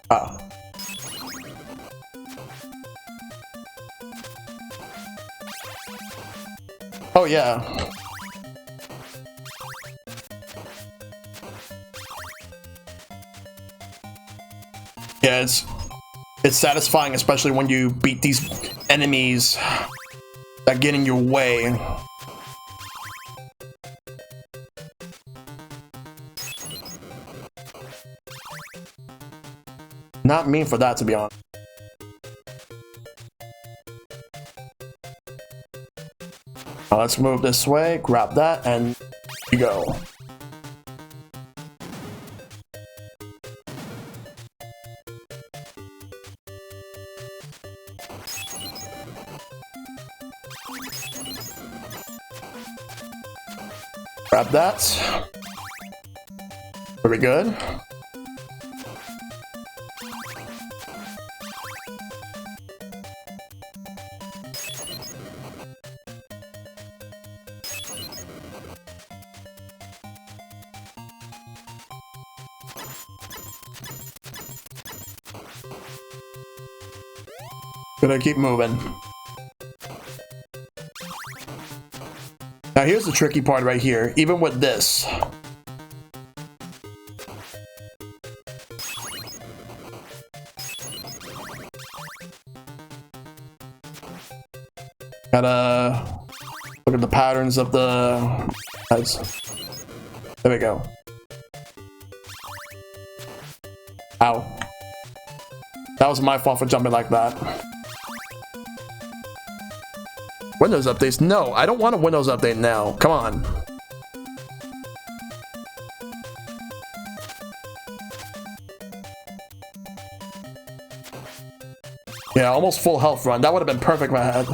Ah. Oh yeah. Yeah, it's satisfying, especially when you beat these enemies that get in your way. Not mean for that, to be honest. Now let's move this way, grab that, and you go. Grab that. Very good. Gonna keep moving. Now here's the tricky part right here, even with this. Gotta look at the patterns of the heads. There we go. Ow. That was my fault for jumping like that. Windows updates? No, I don't want a Windows update now. Come on. Yeah, almost full health run. That would have been perfect if I had.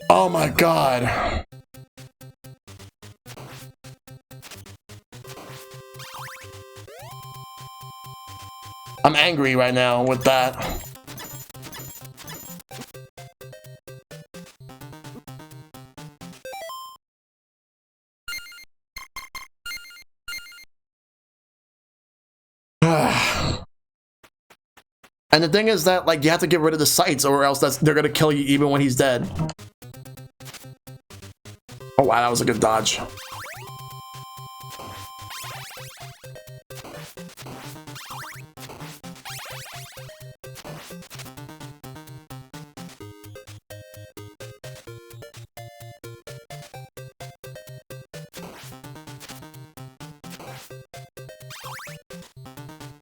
Oh my god. I'm angry right now with that. And the thing is that, like, you have to get rid of the sights or else they're gonna kill you even when he's dead. Oh wow, that was a good dodge.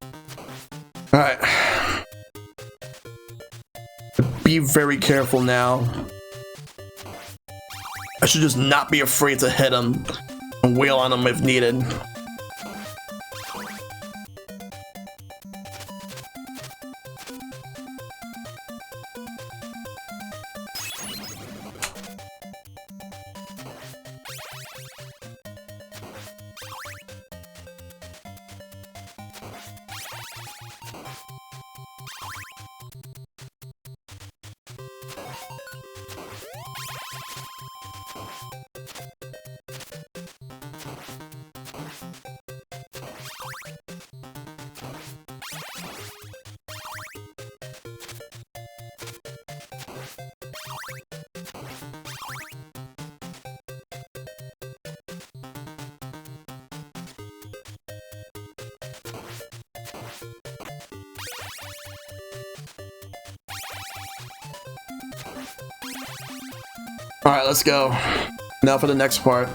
All right. Be very careful now. I should just not be afraid to hit him and wheel on him if needed. All right, let's go. Now for the next part.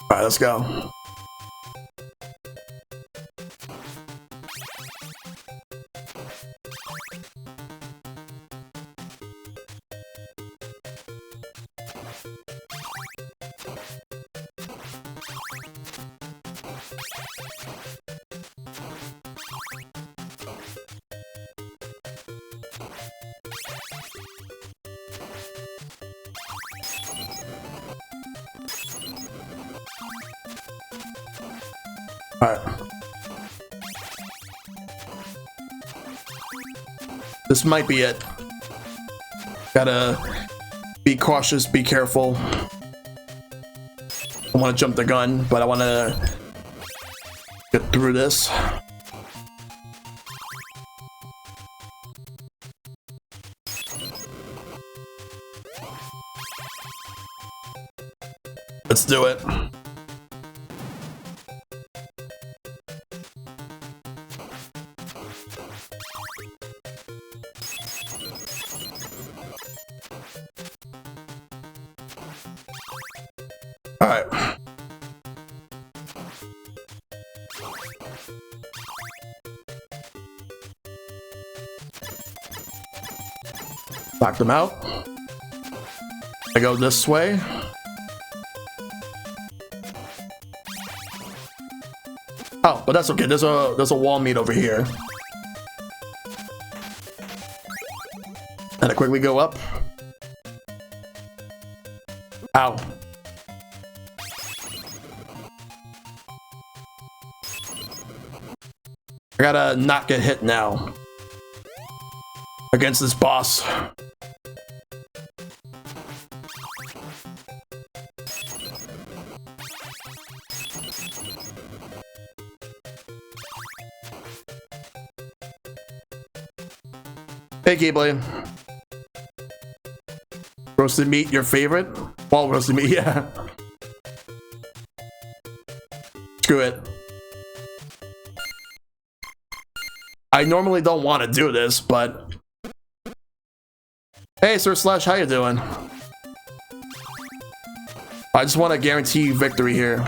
All right, let's go. Alright. This might be it. Gotta be cautious, be careful. I want to jump the gun, but I want to get through this. Let's do it. All right. Knock them out. I go this way. Oh, but that's okay. There's a wall meat over here. And I quickly go up. Ow. I gotta not get hit now. Against this boss. Hey, Keyblade. Roasted meat, your favorite? Well, roasted meat, yeah. Screw it. I normally don't want to do this, but... Hey, Sir Slash, how you doing? I just want to guarantee victory here.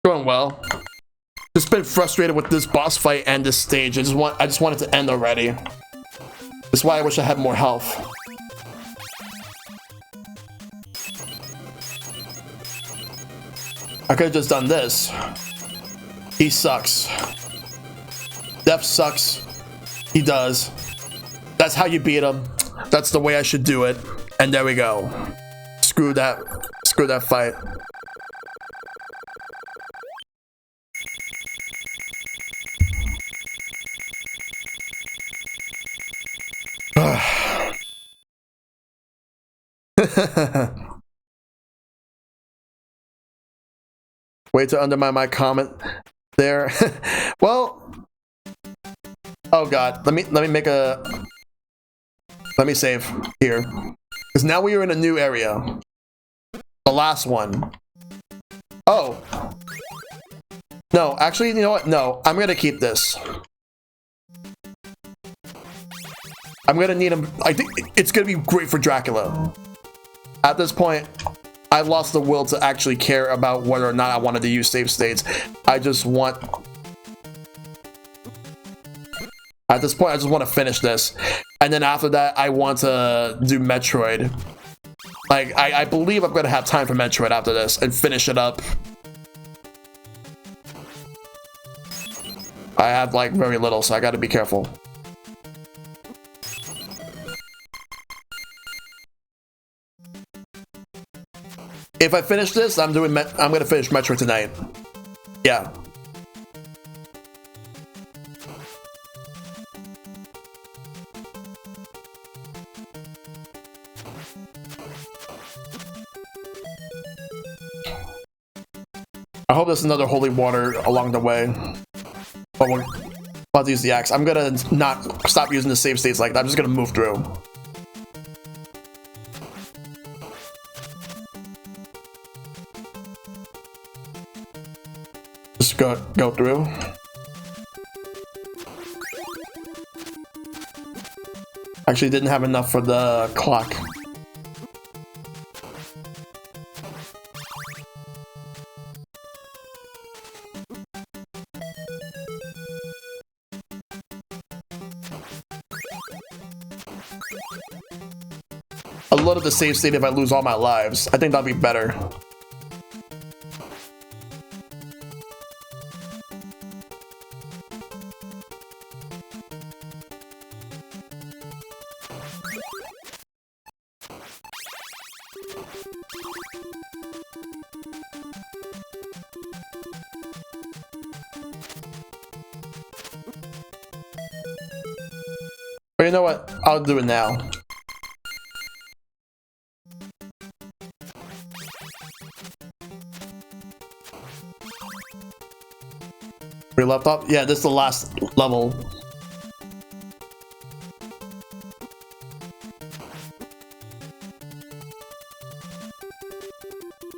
Going well. Just been frustrated with this boss fight and this stage. I just want it to end already. That's why I wish I had more health. I could have just done this. He sucks. Death sucks. He does. That's how you beat him. That's the way I should do it. And there we go. Screw that. Screw that fight. Way to undermine my comment there. Well, oh god, let me make a, let me save here, because now we are in a new area. The last one. Oh no, actually, you know what? No, I'm gonna keep this. I'm gonna need him. I think it's gonna be great for Dracula. At this point, I lost the will to actually care about whether or not I wanted to use save states. I just want... At this point, I just want to finish this. And then after that, I want to do Metroid. Like, I believe I'm gonna have time for Metroid after this and finish it up. I have, like, very little, so I gotta be careful. If I finish this, I'm gonna finish Metro tonight. Yeah. I hope there's another holy water along the way. But we're about to use the axe. I'm gonna not stop using the save states like that. I'm just gonna move through. Just go through. Actually didn't have enough for the clock. I'll load up the save state if I lose all my lives. I think that'd be better. But you know what? I'll do it now. We left off? Yeah, this is the last level.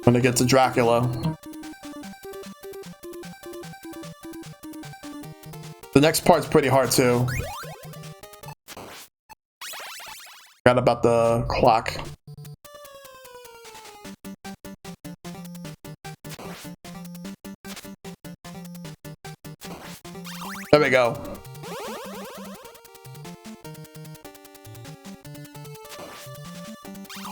When it gets to Dracula. The next part's pretty hard too. Forgot about the clock. There we go.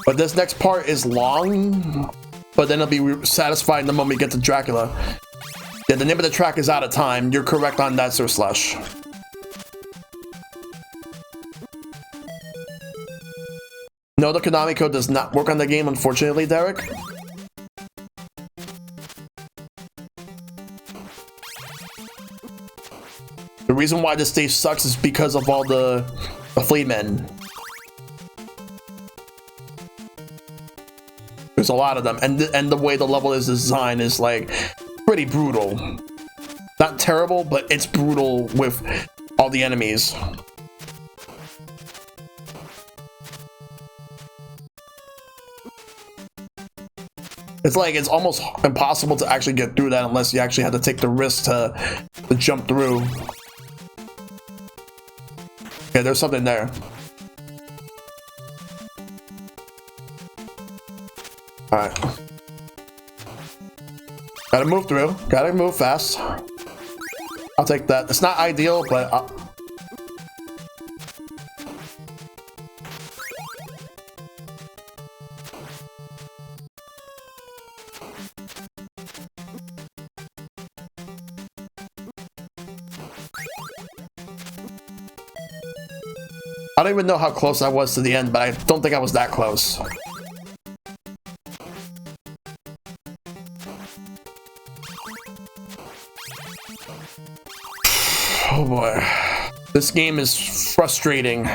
But this next part is long, but then it'll be satisfying the moment we get to Dracula. Yeah, the name of the track is Out of Time. You're correct on that, Sir Slush. No, the Konami code does not work on the game, unfortunately, Derek. The reason why this stage sucks is because of all the flea men. There's a lot of them, and the way the level is designed is like pretty brutal. Not terrible, but it's brutal with all the enemies. It's like it's almost impossible to actually get through that unless you actually have to take the risk to jump through. Okay, there's something there. Alright. Gotta move through. Gotta move fast. I'll take that. It's not ideal, but I don't even know how close I was to the end, but I don't think I was that close. Oh boy. This game is frustrating.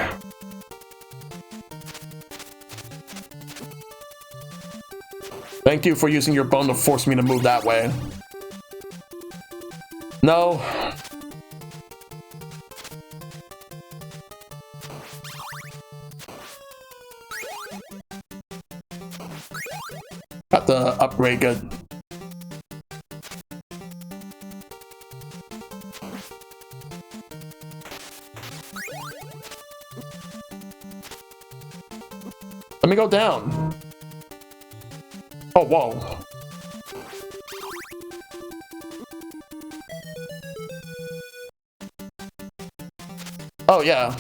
Thank you for using your bone to force me to move that way. No. Got the upgrade good. Let me go down. Oh, whoa. Oh, yeah.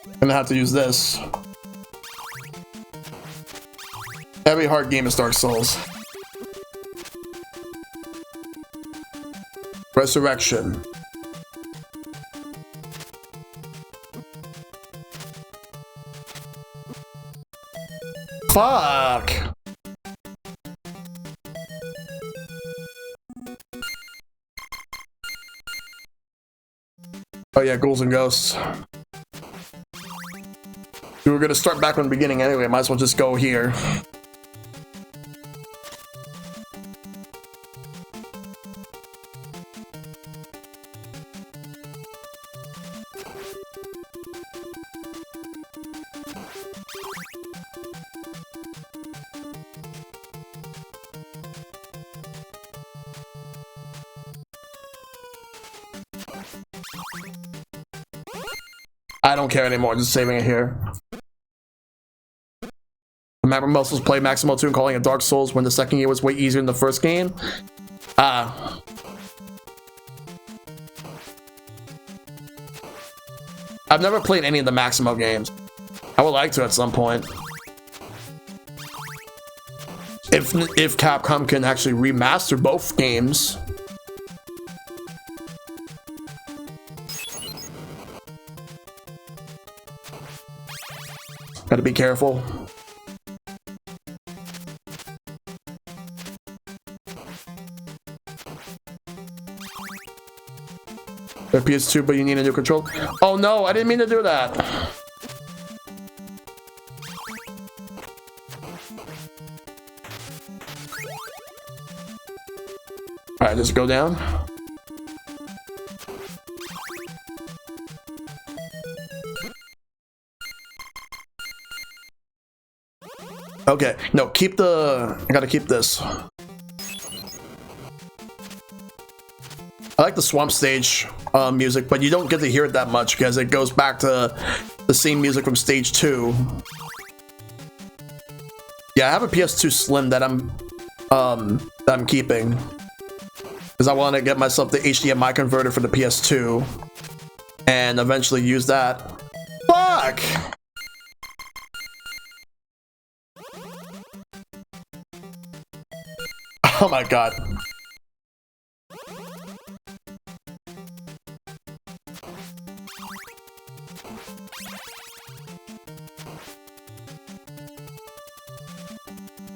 I'm gonna have to use this. Every hard game is Dark Souls. Resurrection. Fuck. Oh yeah, ghouls and ghosts. We were gonna start back from the beginning anyway, might as well just go here. I don't care anymore, just saving it here. Remember Muscles play Maximo 2 and calling it Dark Souls when the second game was way easier than the first game? I've never played any of the Maximo games. I would like to at some point. If Capcom can actually remaster both games. Gotta be careful. The PS2, but you need a new control. Oh no, I didn't mean to do that. Alright, just go down. Okay, no, keep the... I gotta keep this. I like the swamp stage music, but you don't get to hear it that much because it goes back to the same music from stage 2. Yeah, I have a PS2 Slim that I'm keeping because I want to get myself the HDMI converter for the PS2 and eventually use that. Fuck! Oh my god.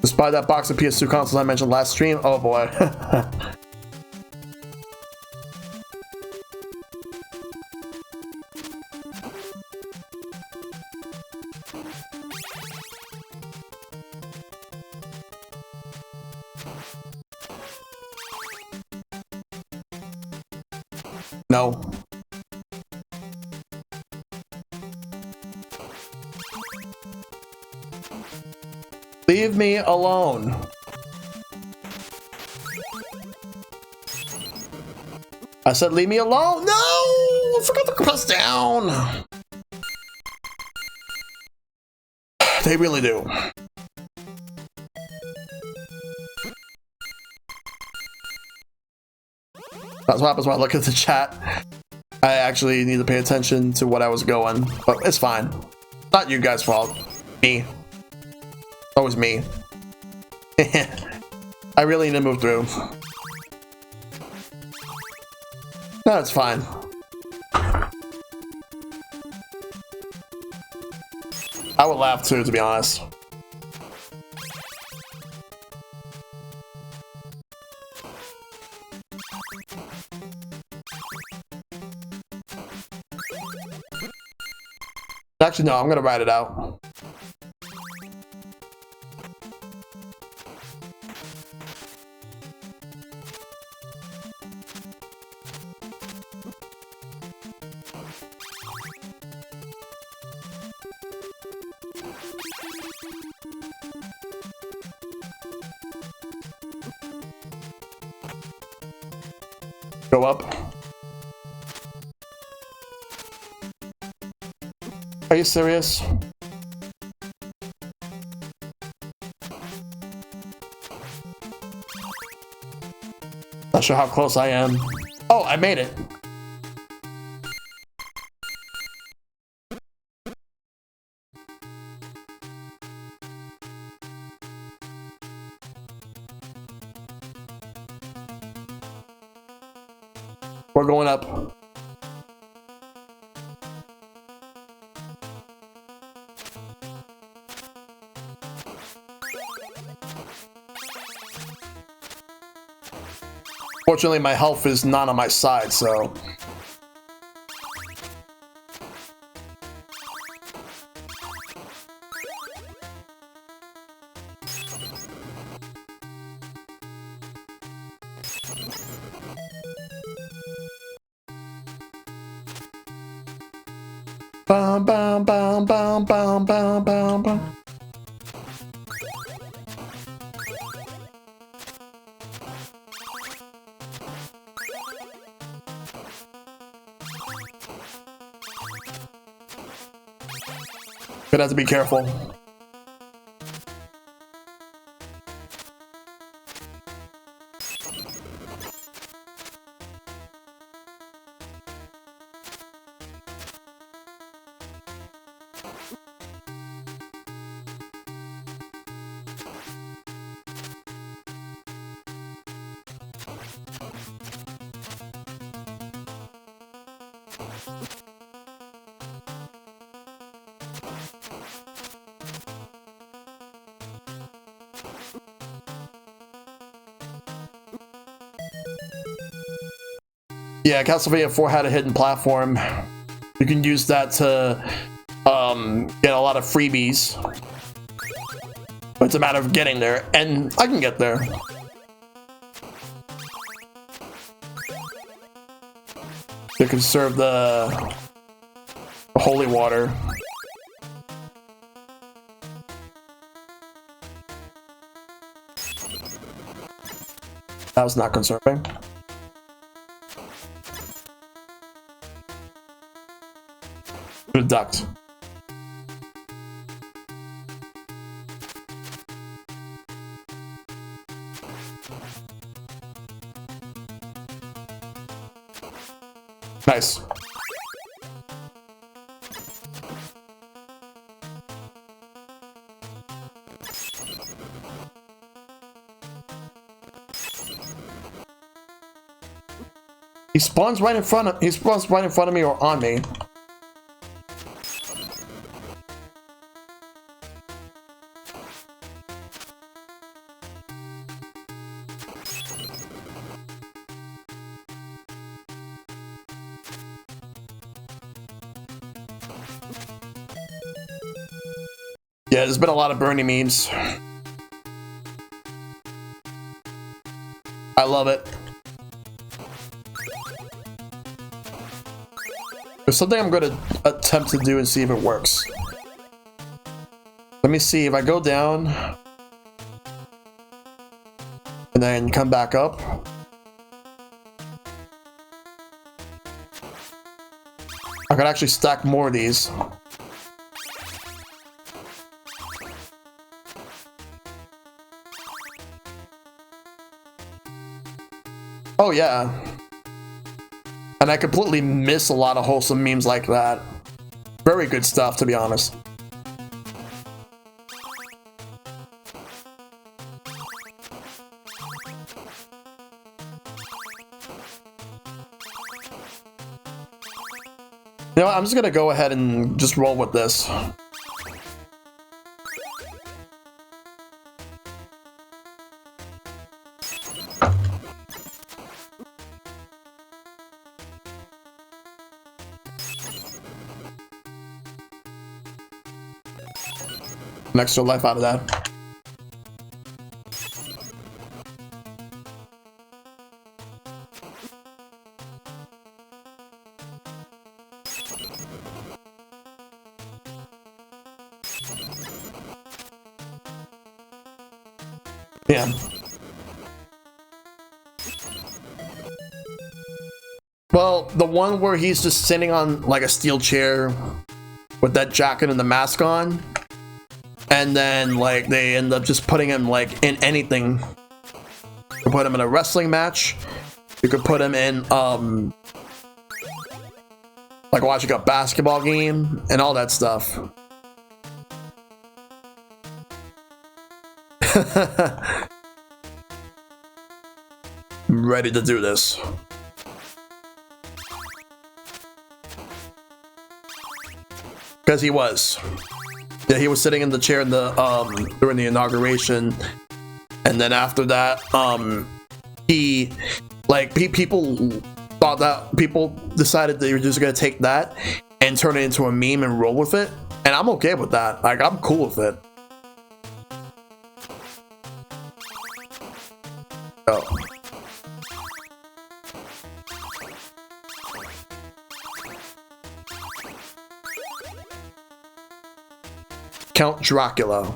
Just buy that box of PS2 consoles I mentioned last stream. Oh boy. No. Leave me alone. I said leave me alone. No! I forgot to press down. They really do. That's what happens when I look at the chat. I actually need to pay attention to what I was going, but it's fine. Not you guys' fault. Me. Always me. I really need to move through. No, it's fine. I would laugh too, to be honest. Actually, no, I'm gonna ride it out. Go up. Are you serious? Not sure how close I am. Oh, I made it. We're going up. Fortunately, my health is not on my side, so... Bum, bum, bum, bum, bum, bum, bum, bum. Gonna have to be careful. Yeah, Castlevania 4 had a hidden platform. You can use that to get a lot of freebies. But it's a matter of getting there, and I can get there. To conserve the holy water. That was not conserving. Should have ducked. Nice. He spawns right in front of me or on me. Yeah, there's been a lot of Bernie memes. I love it. There's something I'm going to attempt to do and see if it works. Let me see if I go down and then come back up. I could actually stack more of these. Oh yeah. And I completely miss a lot of wholesome memes like that. Very good stuff, to be honest. You know what, I'm just gonna go ahead and just roll with this. An extra life out of that. Yeah. Well, the one where he's just sitting on like a steel chair with that jacket and the mask on. And then, like, they end up just putting him, like, in anything. You could put him in a wrestling match. You could put him in, like, watching a basketball game and all that stuff. I'm ready to do this. Because he was. Yeah, he was sitting in the chair in the during the inauguration, and then after that, people thought that people decided they were just gonna take that and turn it into a meme and roll with it, and I'm okay with that. Like, I'm cool with it. Oh. Count Dracula.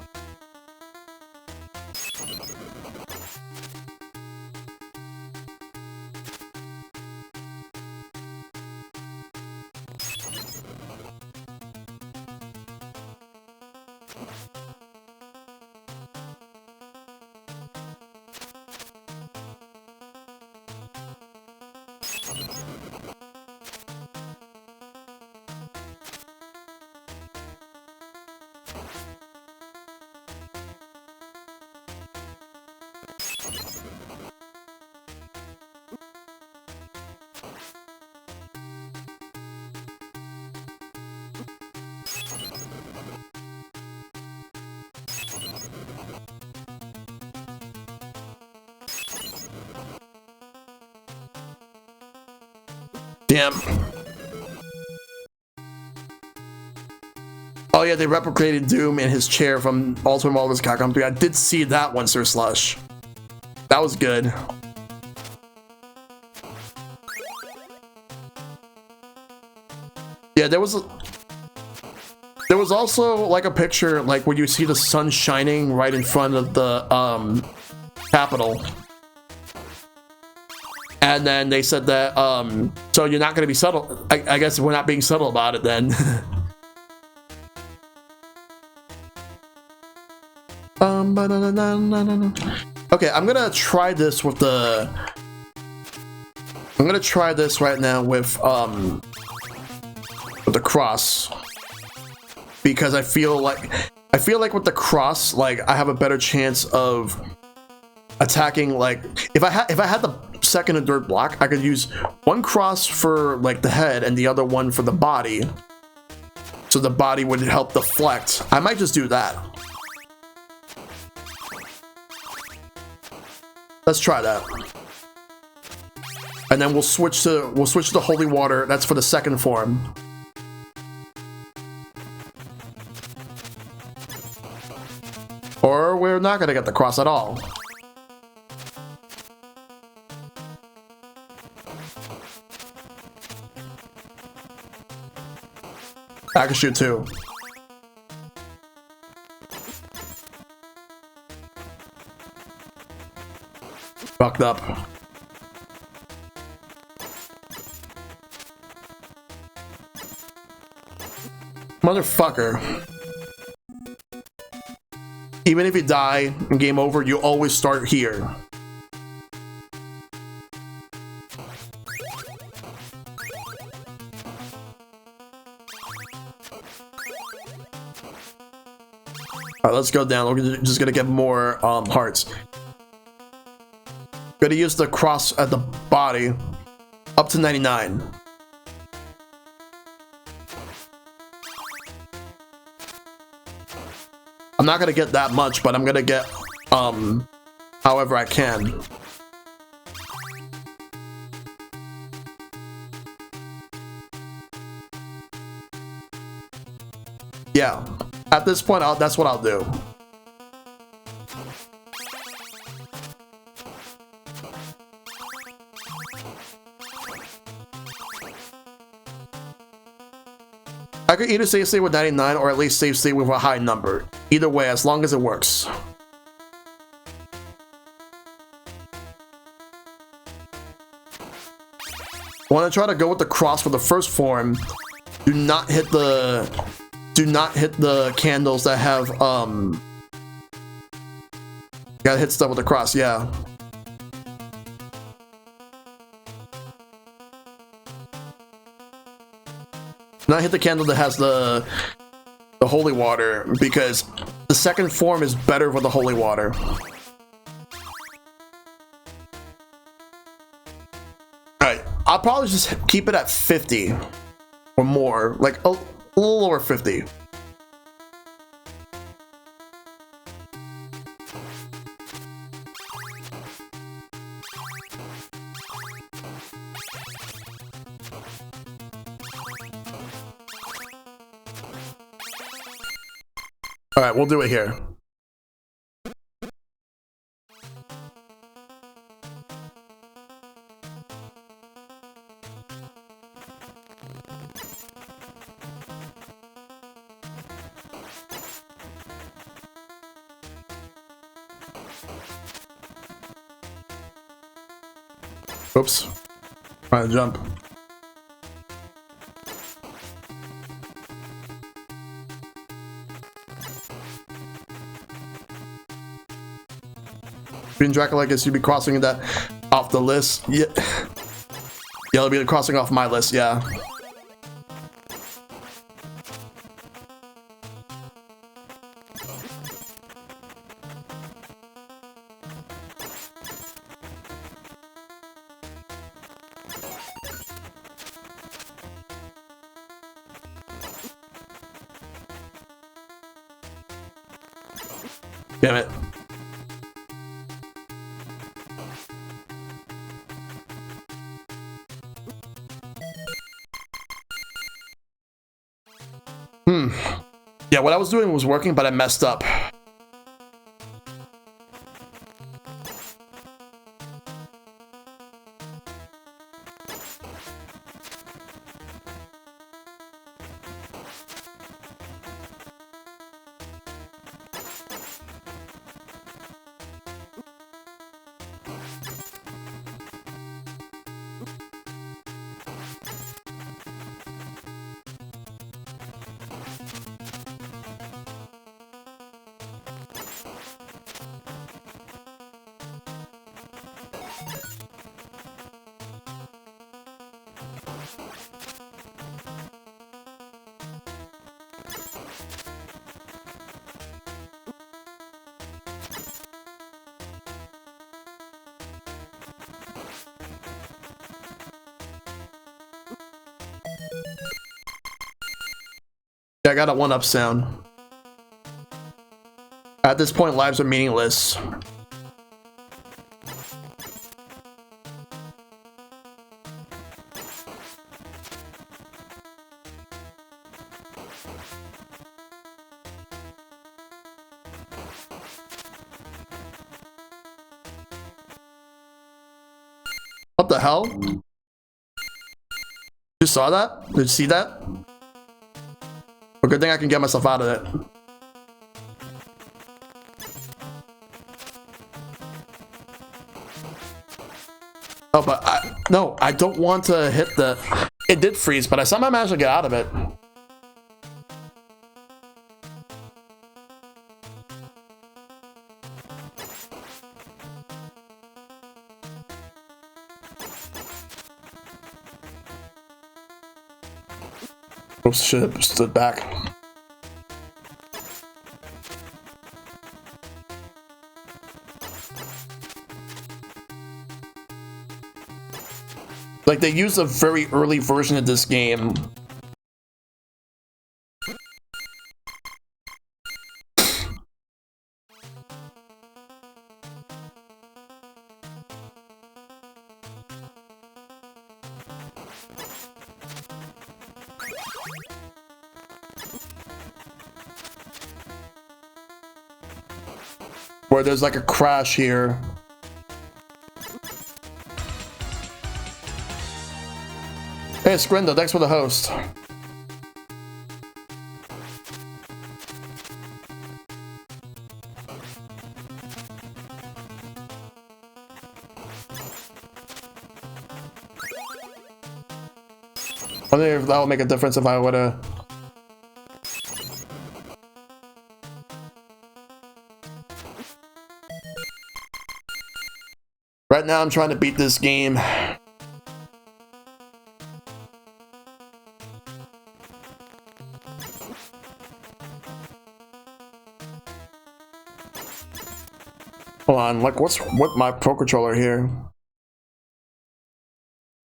Damn. Oh yeah, they replicated Doom in his chair from Ultimate Marvel's Capcom 3. I did see that one, Sir Slush. That was good. Yeah, there was also like a picture like where you see the sun shining right in front of the Capitol. And then they said that so you're not gonna be subtle. I guess we're not being subtle about it then. Okay, I'm gonna try this with the. I'm gonna try this right now with the cross, because I feel like with the cross, like I have a better chance of attacking. Like if I had the second and third block, I could use one cross for like the head and the other one for the body, so the body would help deflect. I might just do that. Let's try that. And then we'll switch to holy water. That's for the second form. Or we're not gonna get the cross at all. I can shoot too. Fucked up. Motherfucker. Even if you die and game over, you always start here. Alright, let's go down. We're just gonna get more hearts. Gonna use the cross at the body up to 99. I'm not gonna get that much, but I'm gonna get however I can. Yeah, at this point, that's what I'll do. I could either save state with 99 or at least save state with a high number. Either way, as long as it works. Want to try to go with the cross for the first form. Do not hit the candles that have gotta hit stuff with the cross, yeah. Not hit the candle that has the holy water, because the second form is better with the holy water. Alright, I'll probably just keep it at 50 or more, like a little over 50. Alright, we'll do it here. Oops. Trying to jump. Being Dracula, I guess you'd be crossing that off the list. Yeah. Yeah, it'll be crossing off my list, yeah. Damn it. Yeah, what I was doing was working, but I messed up. Yeah, I got a 1-up sound. At this point, lives are meaningless. What the hell? You saw that? Did you see that? A good thing I can get myself out of it. Oh, but no, I don't want to hit the... It did freeze, but I somehow managed to get out of it. Oh shit, stood back. Like, they used a very early version of this game. Where there's like a crash here. Hey, Skrindo, thanks for the host. I wonder if that would make a difference if I would've... Right now I'm trying to beat this game. Hold on, like what's with my Pro Controller here?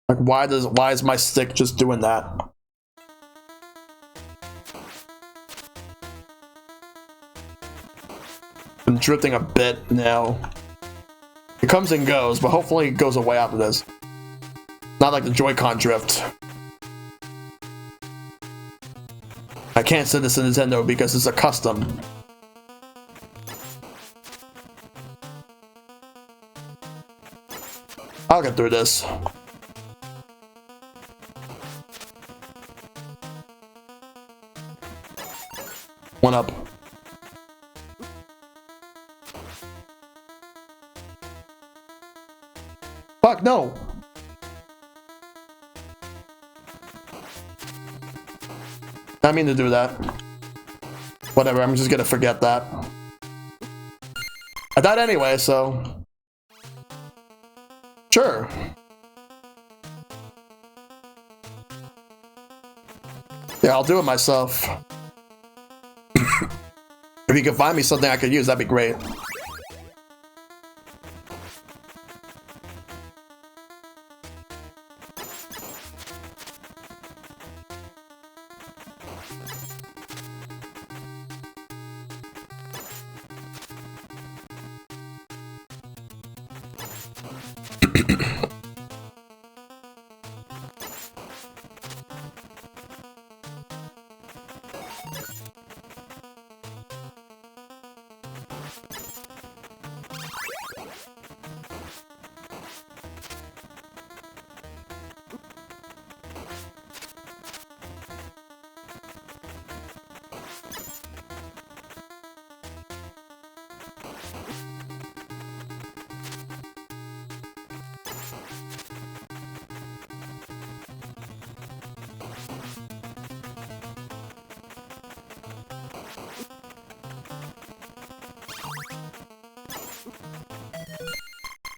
Like why is my stick just doing that? I'm drifting a bit now. It comes and goes, but hopefully it goes away after this. Not like the Joy-Con drift. I can't send this to Nintendo because it's a custom. I'll get through this. One up. Fuck, no! I mean to do that. Whatever, I'm just gonna forget that. I died anyway, so... Sure. Yeah, I'll do it myself. If you can find me something I could use, that'd be great.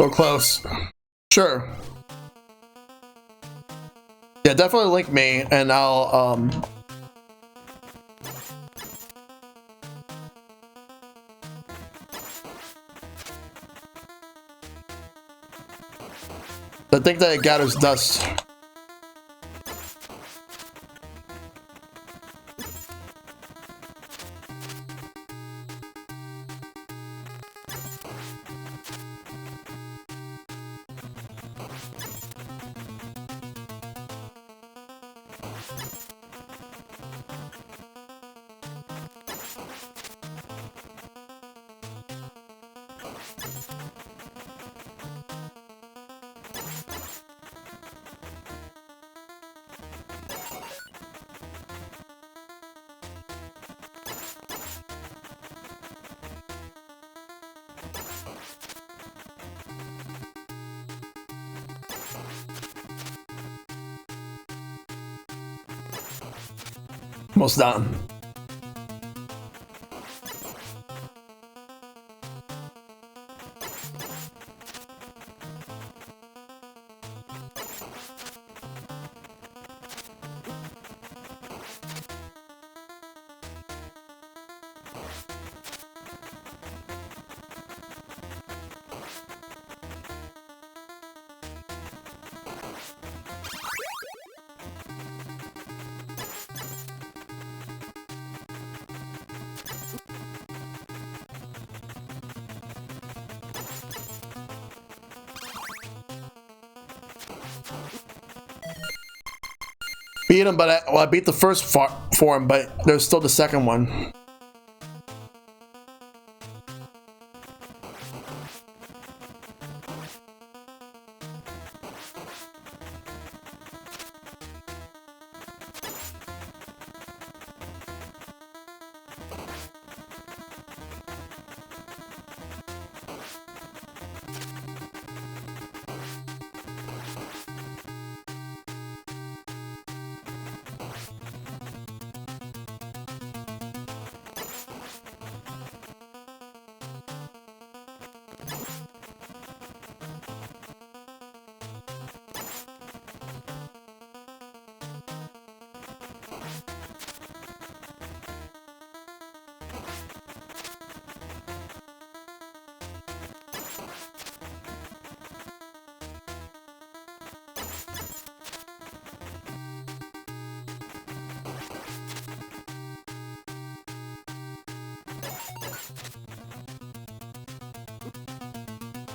so close. Sure. Yeah, definitely link me, and I'll I think that it gathers dust. Almost done. Beat him, but I beat the first form, but there's still the second one.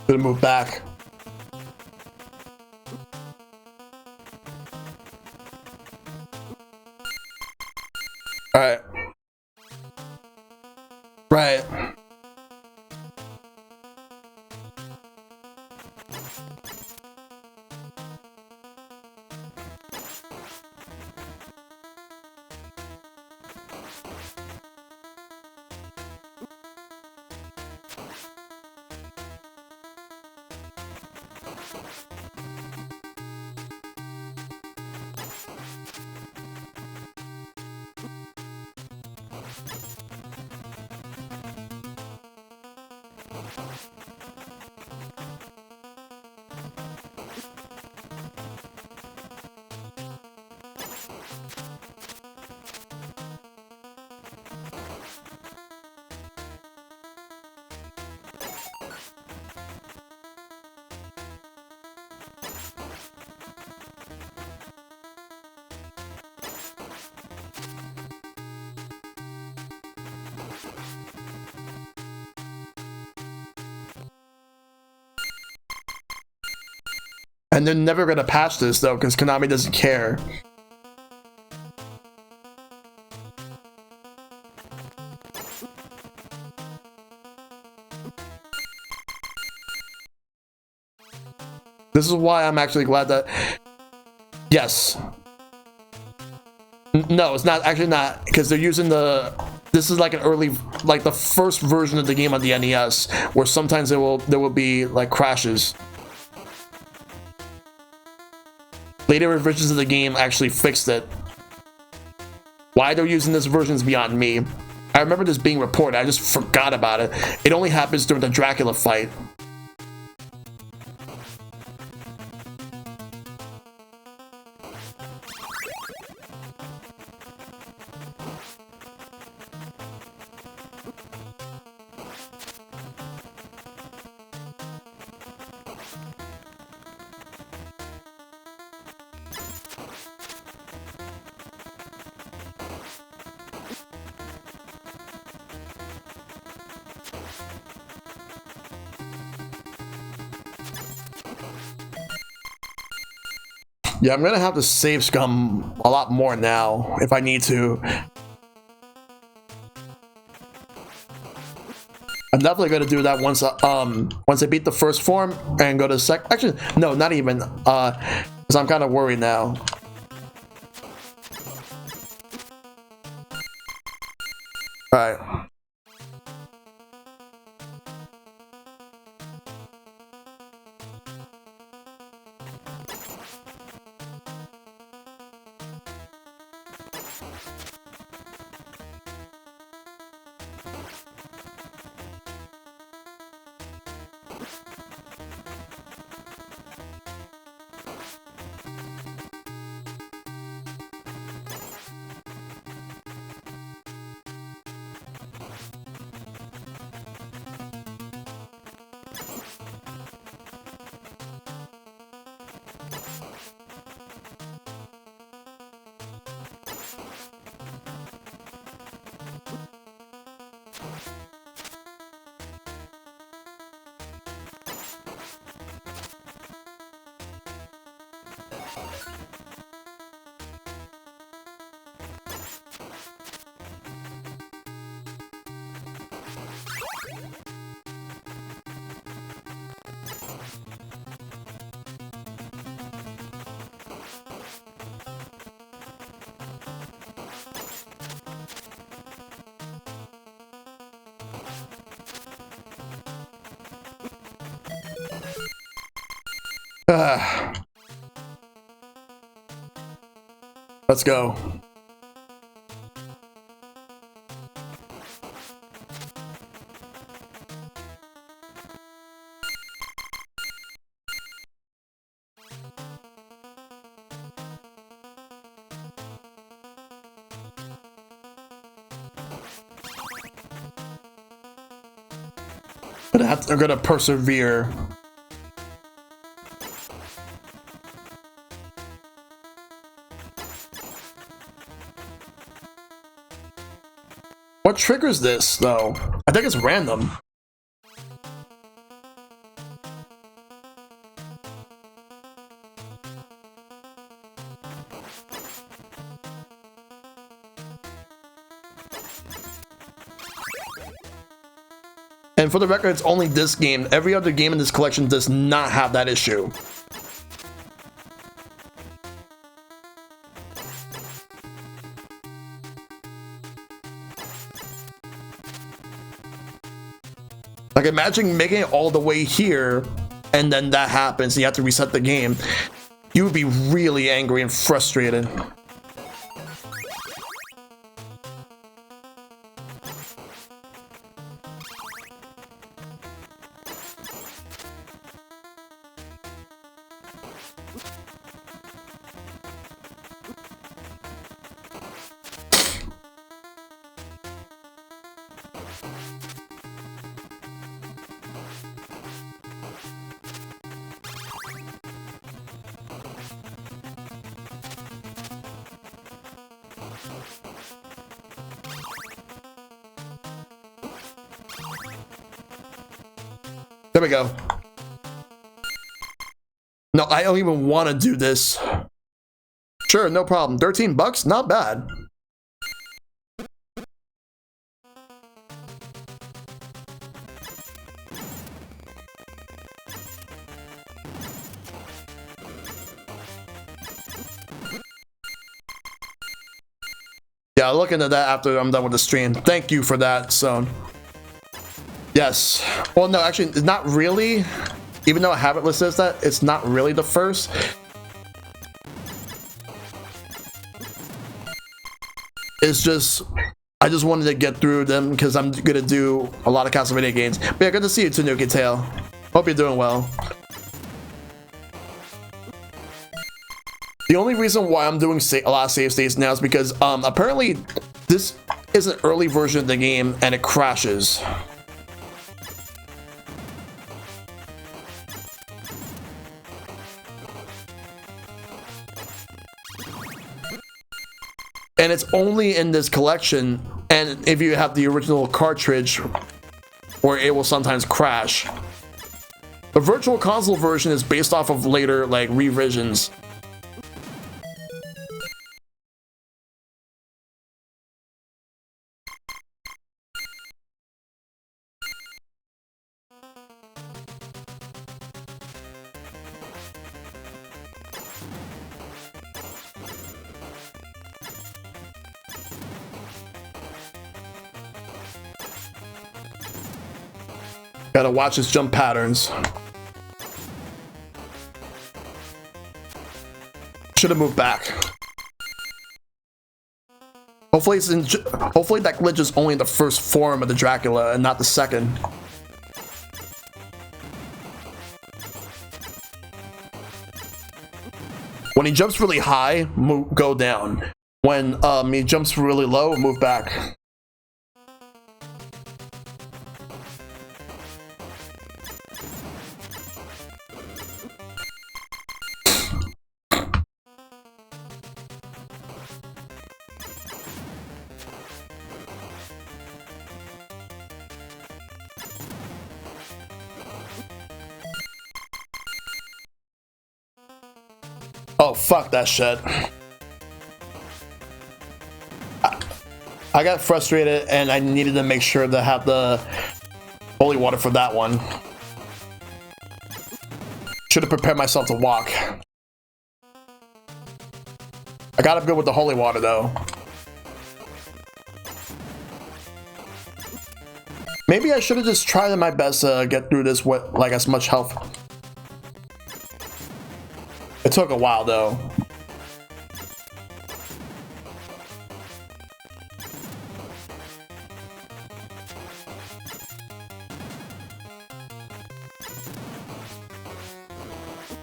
Gonna move back. All right. Right. And they're never gonna patch this though, because Konami doesn't care. This is why I'm actually glad that... Yes. No, it's not, actually not, because they're using the... This is like an early, like the first version of the game on the NES, where sometimes there will be like crashes. Later versions of the game actually fixed it. Why they're using this version is beyond me. I remember this being reported, I just forgot about it. It only happens during the Dracula fight. Yeah, I'm gonna have to save scum a lot more now if I need to. I'm definitely gonna do that once I beat the first form and go to actually, no, not even, because I'm kind of worried now. Alright. Let's go. I'm gonna persevere. What triggers this, though? I think it's random. And for the record, it's only this game. Every other game in this collection does not have that issue. Like, imagine making it all the way here, and then that happens, and you have to reset the game. You would be really angry and frustrated. There we go. No, I don't even want to do this. Sure, no problem. 13 bucks? Not bad. Yeah, I'll look into that after I'm done with the stream. Thank you for that, so. Yes. Well, no, actually, it's not really. Even though Habit List says that, it's not really the first. It's just, I just wanted to get through them because I'm gonna do a lot of Castlevania games. But yeah, good to see you, Tanuki Tail. Hope you're doing well. The only reason why I'm doing a lot of save states now is because apparently this is an early version of the game and it crashes. And it's only in this collection, and if you have the original cartridge, where it will sometimes crash. The Virtual Console version is based off of later, like, revisions. Gotta watch his jump patterns. Should have moved back. Hopefully hopefully that glitch is only the first form of the Dracula and not the second. When he jumps really high, go down. When he jumps really low, move back. Oh, fuck that shit. I got frustrated and I needed to make sure to have the holy water for that one. Should have prepared myself to walk. I got up good with the holy water though. Maybe I should have just tried my best to get through this with like as much health. It took a while though.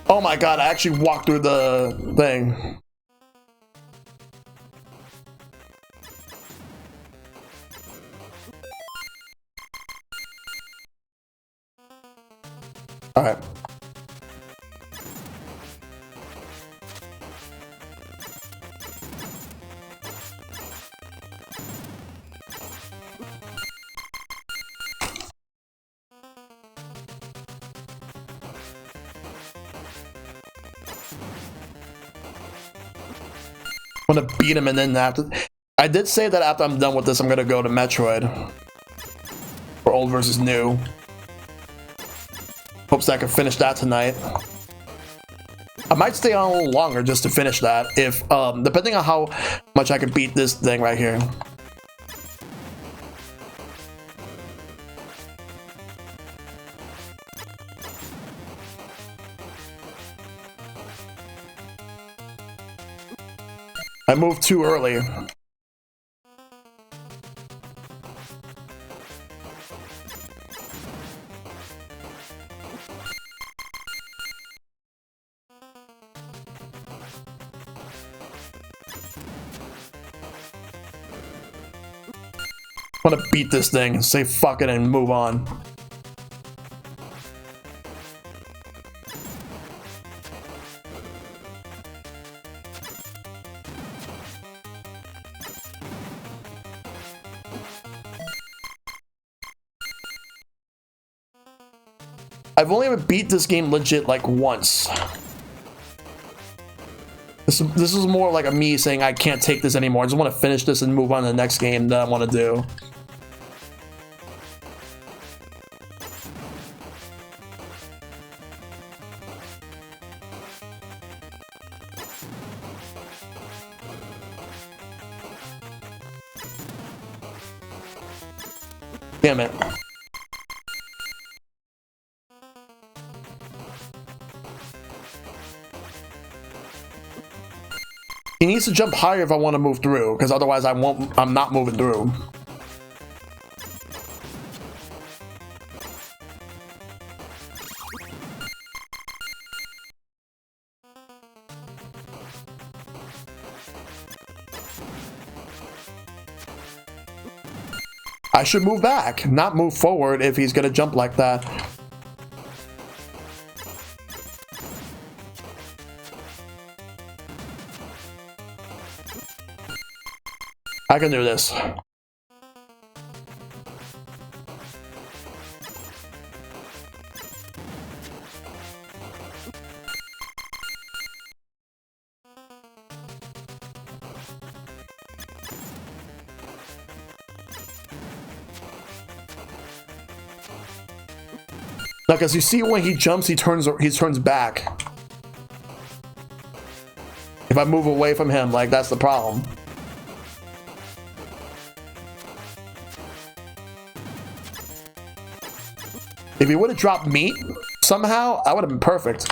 Oh my god, I actually walked through the thing. All right. I'm gonna beat him and then after. I did say that after I'm done with this, I'm gonna go to Metroid. For old versus new. Hopes that I can finish that tonight. I might stay on a little longer just to finish that, if depending on how much I can beat this thing right here. I moved too early. I want to beat this thing, say fuck it and move on. I've only ever beat this game legit like once. This is more like a me saying I can't take this anymore. I just want to finish this and move on to the next game that I want to do. Damn it. He needs to jump higher if I want to move through, because otherwise I'm not moving through. I should move back, not move forward if he's gonna jump like that. I can do this. Like, as you see when he jumps, he turns back. I move away from him, like, that's the problem. If he would have dropped meat somehow, I would have been perfect.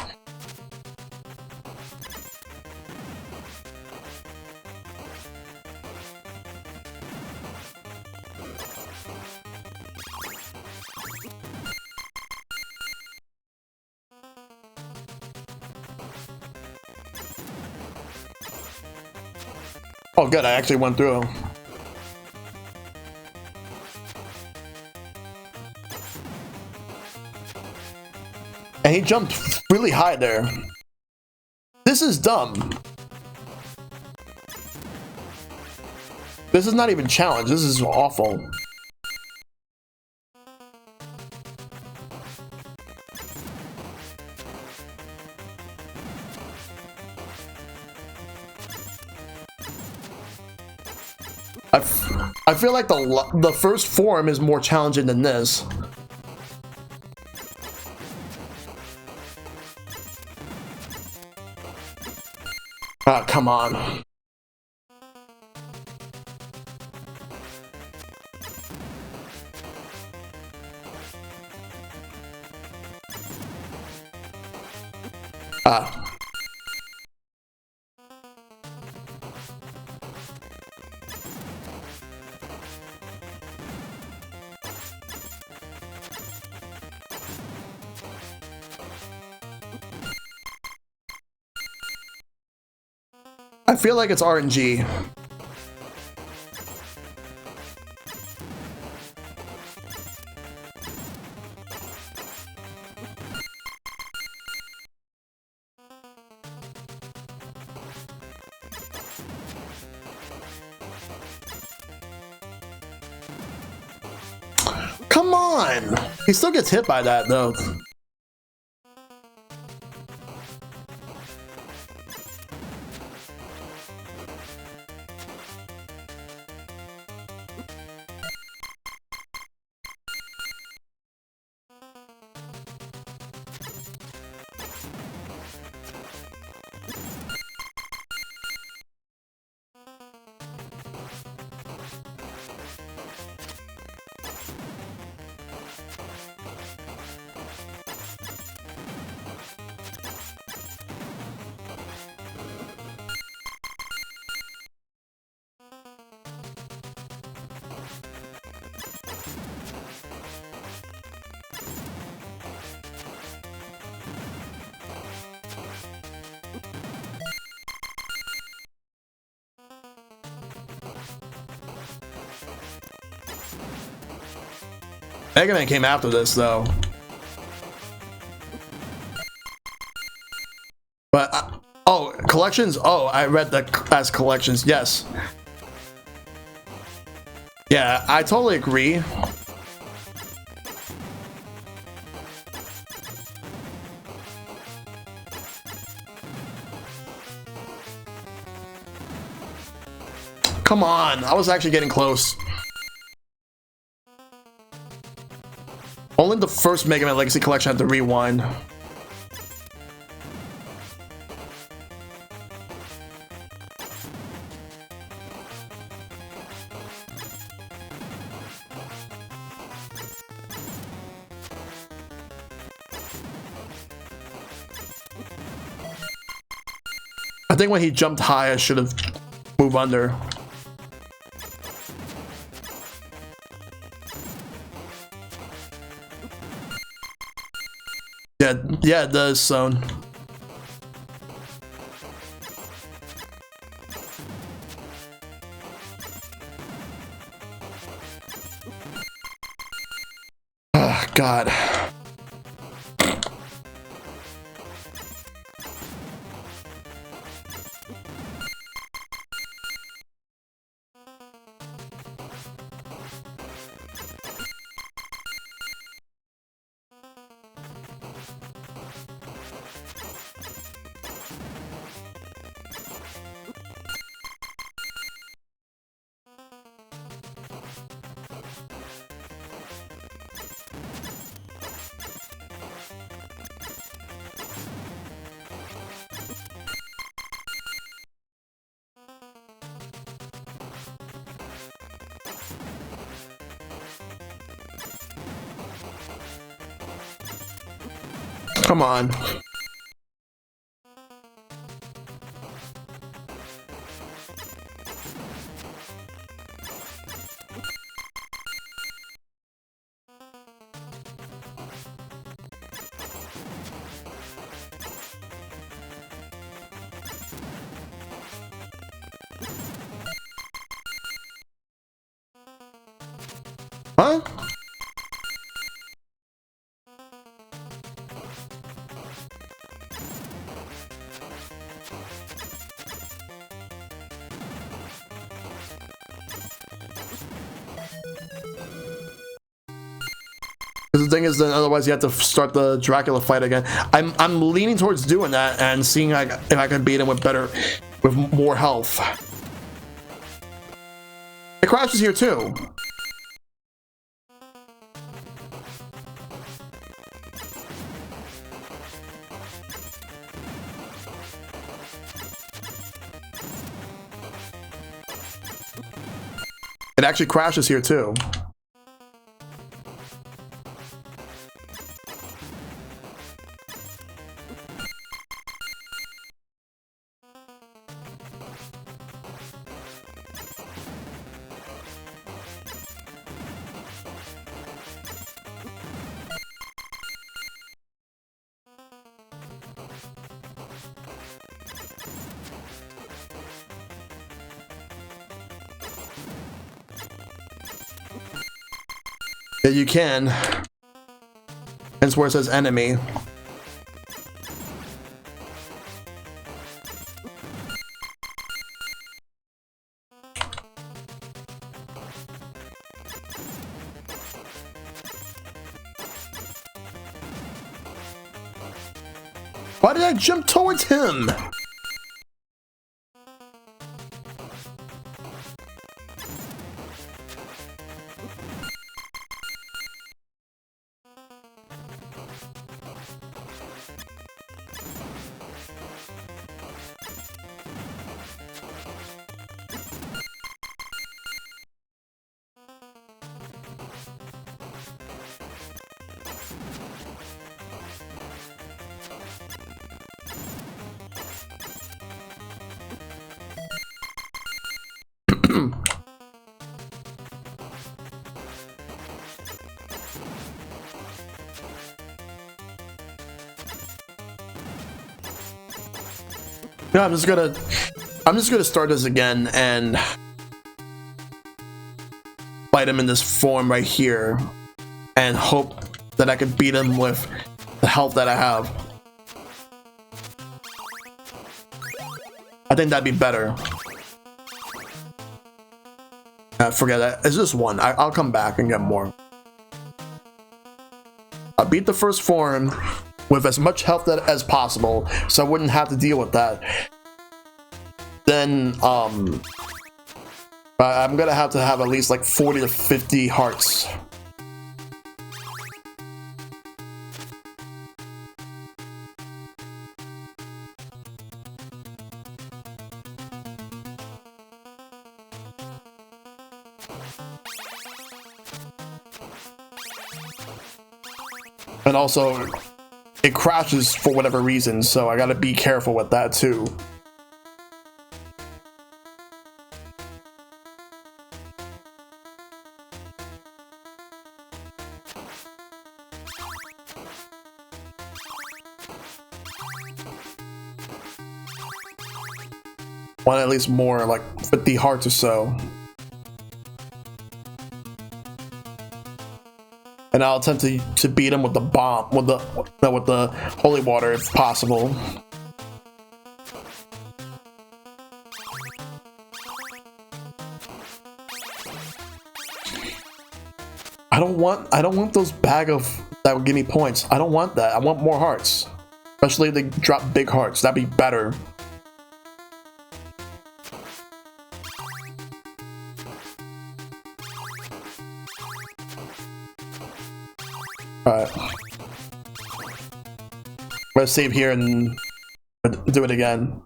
Oh, good, I actually went through. And he jumped really high there. This is dumb. This is not even challenge, this is awful. I feel like the first form is more challenging than this. Ah, come on. Ah. I feel like it's RNG. Come on! He still gets hit by that though. Mega Man came after this though. But oh, collections? Oh, I read that as collections. Yes. Yeah, I totally agree. Come on, I was actually getting close. Only the first Mega Man Legacy Collection had to rewind. I think when he jumped high, I should have moved under. Yeah, it does, Zone. Oh, God. Come on. Huh? Because the thing is, then otherwise you have to start the Dracula fight again. I'm leaning towards doing that and seeing if I can beat him with more health. It crashes here too. It actually crashes here too. Yeah, you can. Hence where it says enemy. Why did I jump towards him? Yeah, I'm just gonna start this again and fight him in this form right here and hope that I can beat him with the health that I have. I think that'd be better. Forget that. It's just one. I'll come back and get more. I'll beat the first form with as much health as possible, so I wouldn't have to deal with that. Then, I'm gonna have to have at least like 40 to 50 hearts. And also, it crashes for whatever reason, so I gotta be careful with that too. Want at least more, like 50 hearts or so. And I'll attempt to beat him with the bomb, with the holy water if possible. I don't want those bag of that would give me points. I don't want that. I want more hearts. Especially if they drop big hearts. That'd be better. Alright. I'm gonna save here and do it again.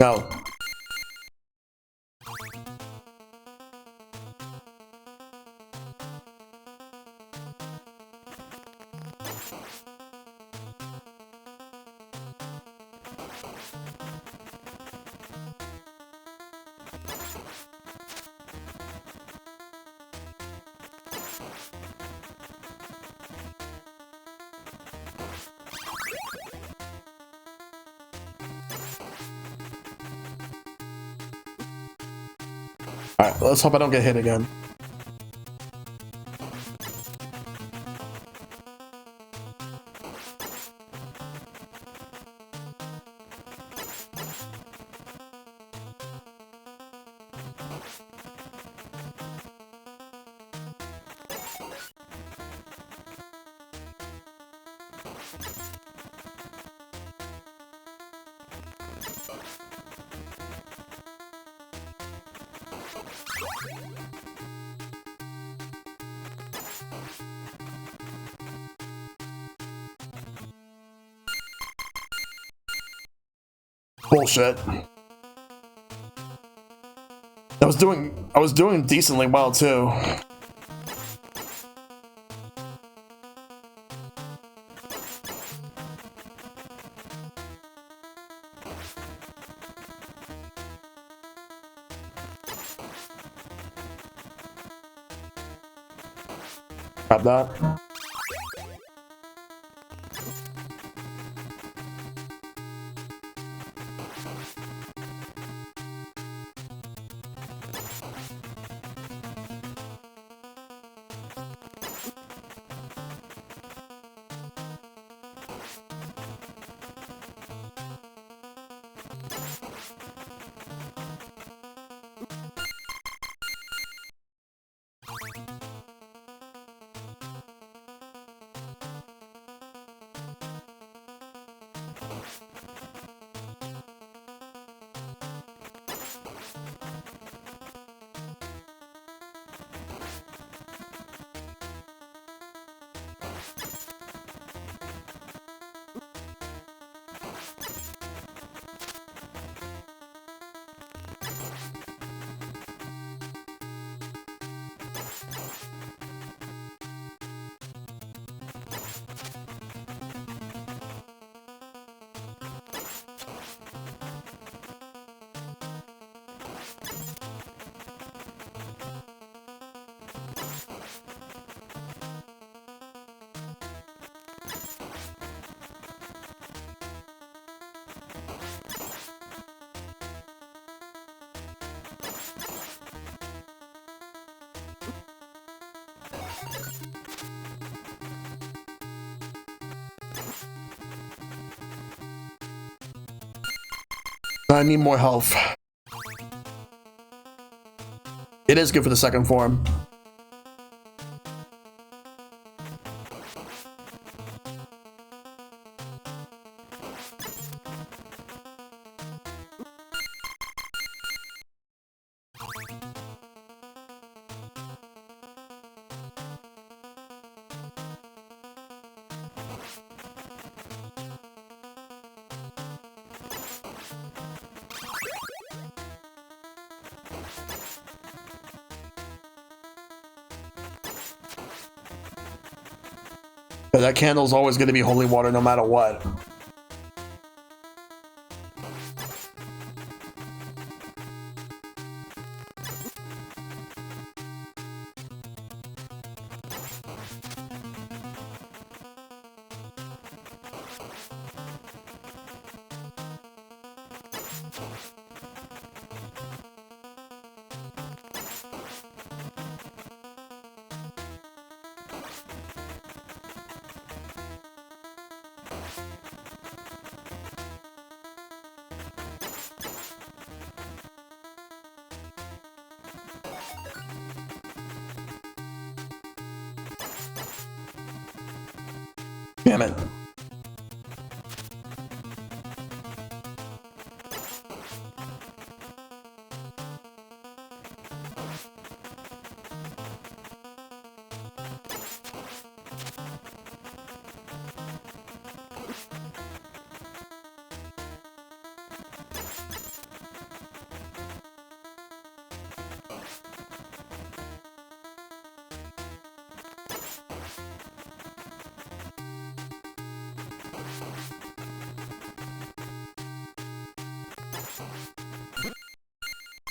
No. Alright, let's hope I don't get hit again. Bullshit. I was doing decently well too. Grab that. I need more health. It is good for the second form. But that candle's always going to be holy water no matter what. Damn it.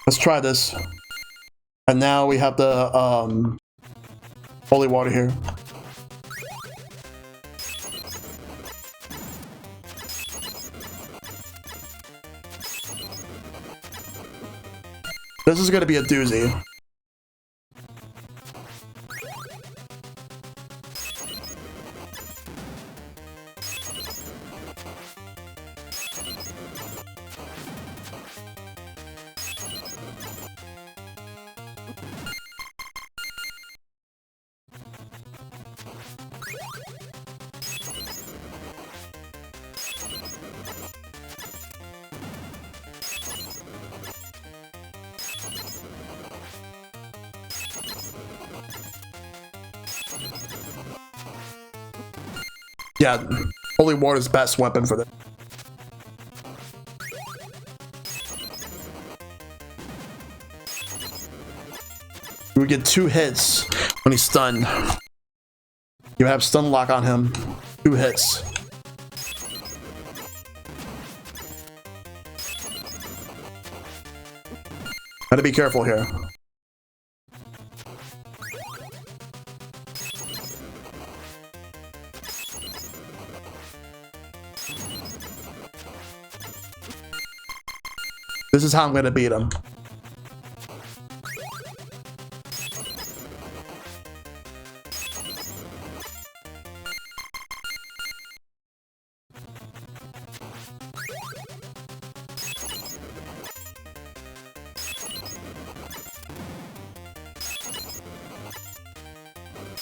Let's try this. And now we have the holy water here. This is gonna be a doozy. Yeah, holy water's best weapon for this. We get 2 hits when he's stunned. You have stun lock on him. 2 hits. Gotta be careful here. This is how I'm gonna beat him.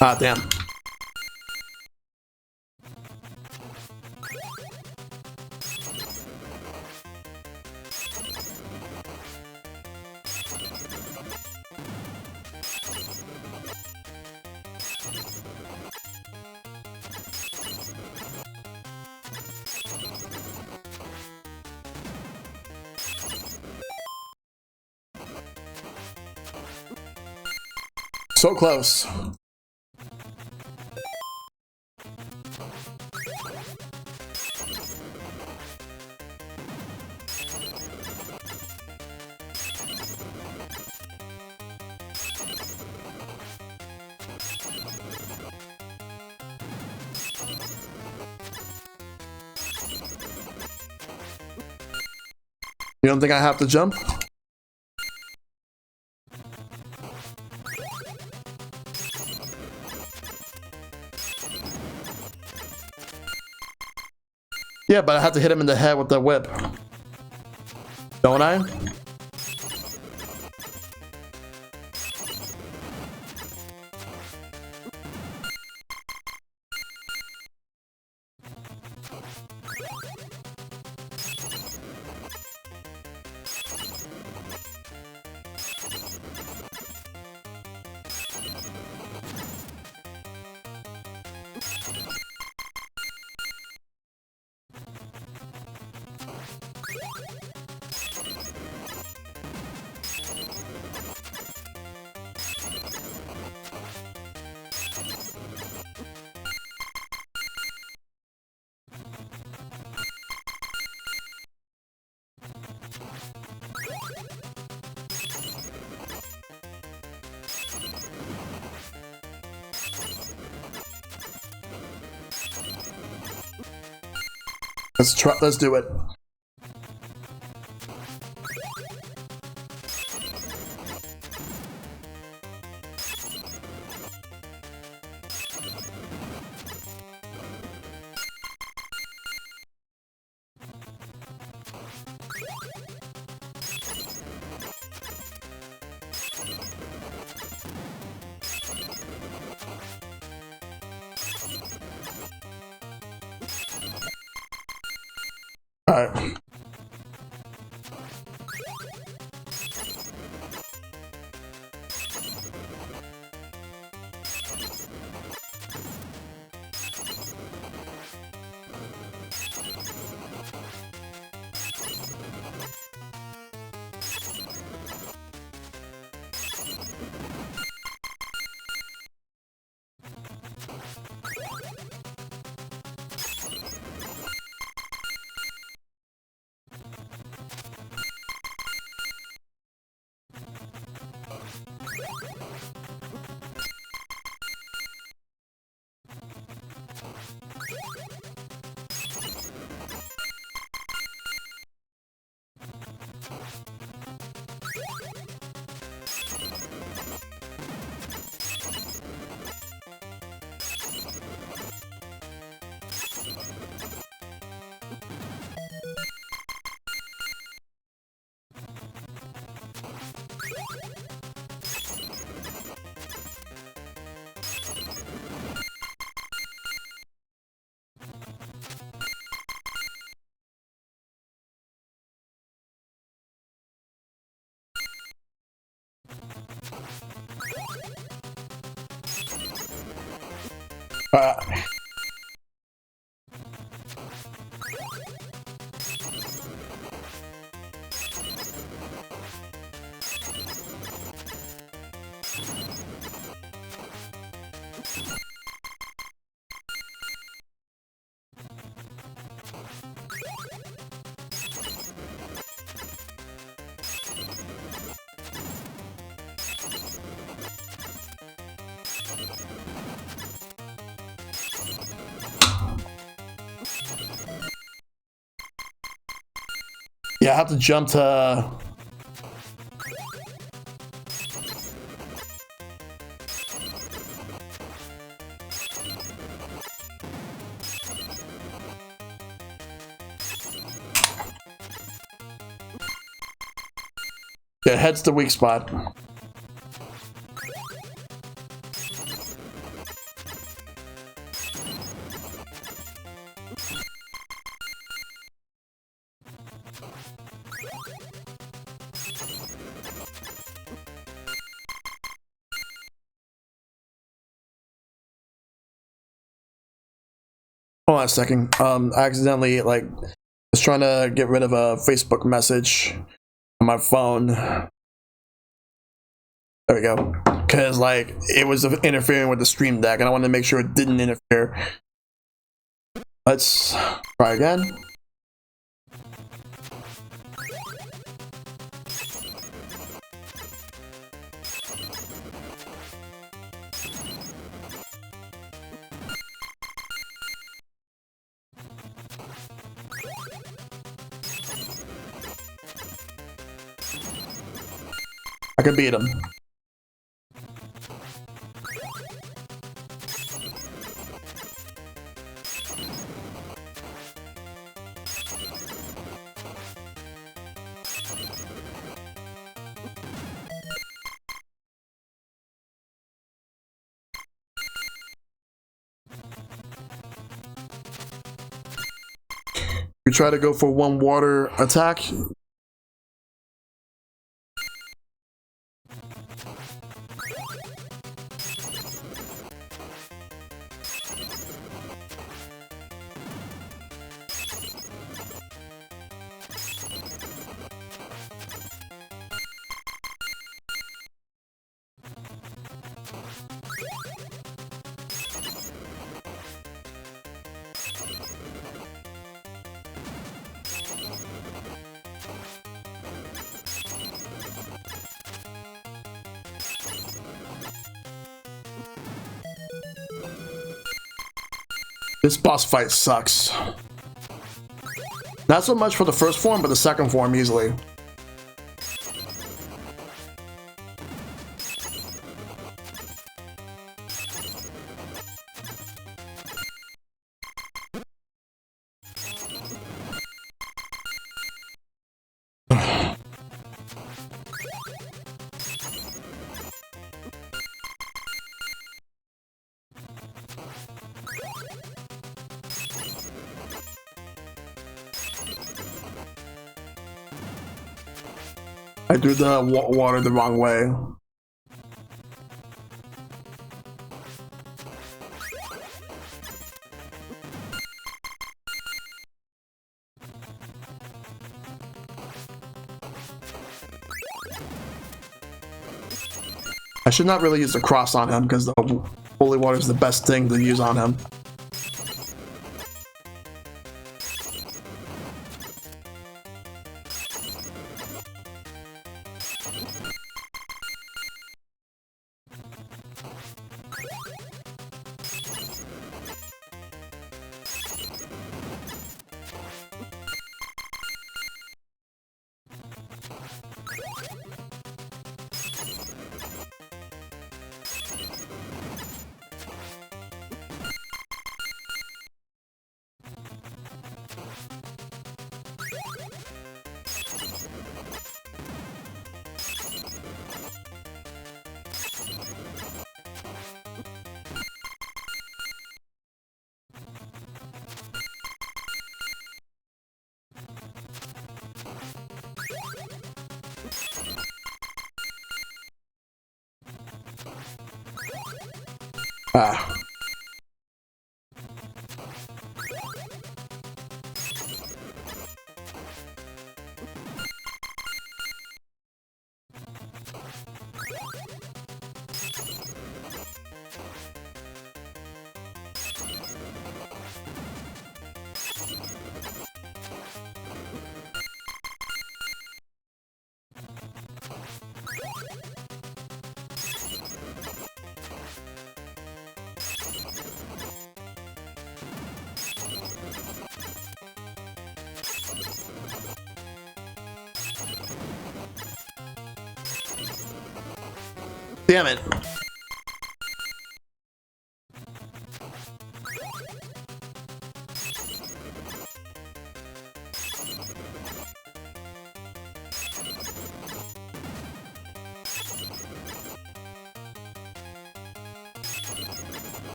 Ah, damn. So close. You don't think I have to jump? Yeah, but I have to hit him in the head with the whip. Don't I? Let's try. Let's do it. All right. Uh, yeah, I have to jump to. Yeah, head's the weak spot. Hold on a second. I accidentally was trying to get rid of a Facebook message on my phone. There we go. Because it was interfering with the stream deck, and I wanted to make sure it didn't interfere. Let's try again. I could beat him. We try to go for one water attack. This boss fight sucks. Not so much for the first form, but the second form easily. I threw the water the wrong way. I should not really use the cross on him because the holy water is the best thing to use on him. Ah. Damn it.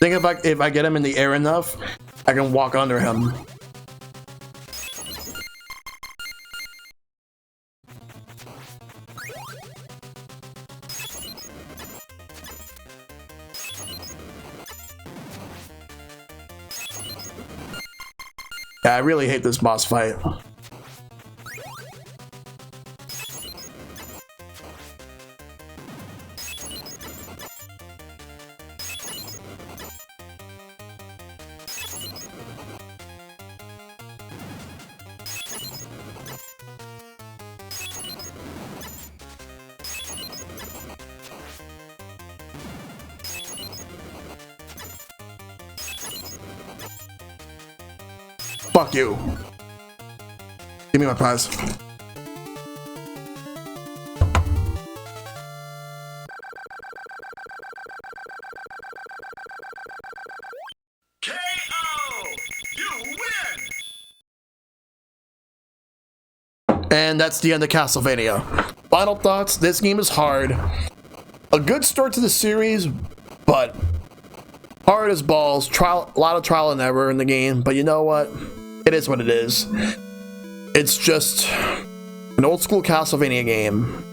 I think if I get him in the air enough, I can walk under him. Yeah, I really hate this boss fight. Fuck you. Give me my prize. KO! You win! And that's the end of Castlevania. Final thoughts, this game is hard. A good start to the series, but hard as balls. A lot of trial and error in the game, but you know what? It is what it is. It's just an old school Castlevania game.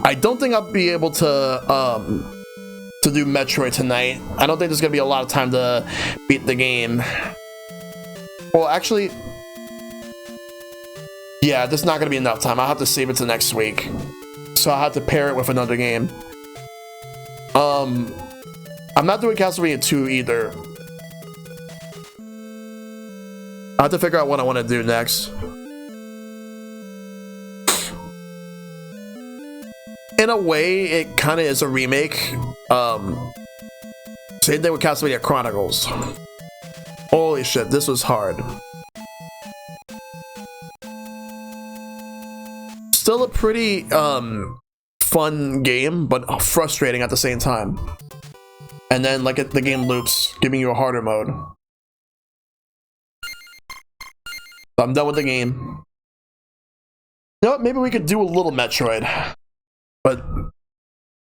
I don't think I'll be able to do Metroid tonight. I don't think there's gonna be a lot of time to beat the game. Well, actually, yeah, there's not gonna be enough time. I'll have to save it to next week. So I'll have to pair it with another game. I'm not doing Castlevania 2 either. I have to figure out what I want to do next. In a way, it kind of is a remake. Same thing with Castlevania Chronicles. Holy shit, this was hard. Still a pretty fun game, but frustrating at the same time. And then like the game loops, giving you a harder mode. So I'm done with the game. You know what? Maybe we could do a little Metroid. But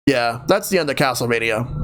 yeah, that's the end of Castlevania.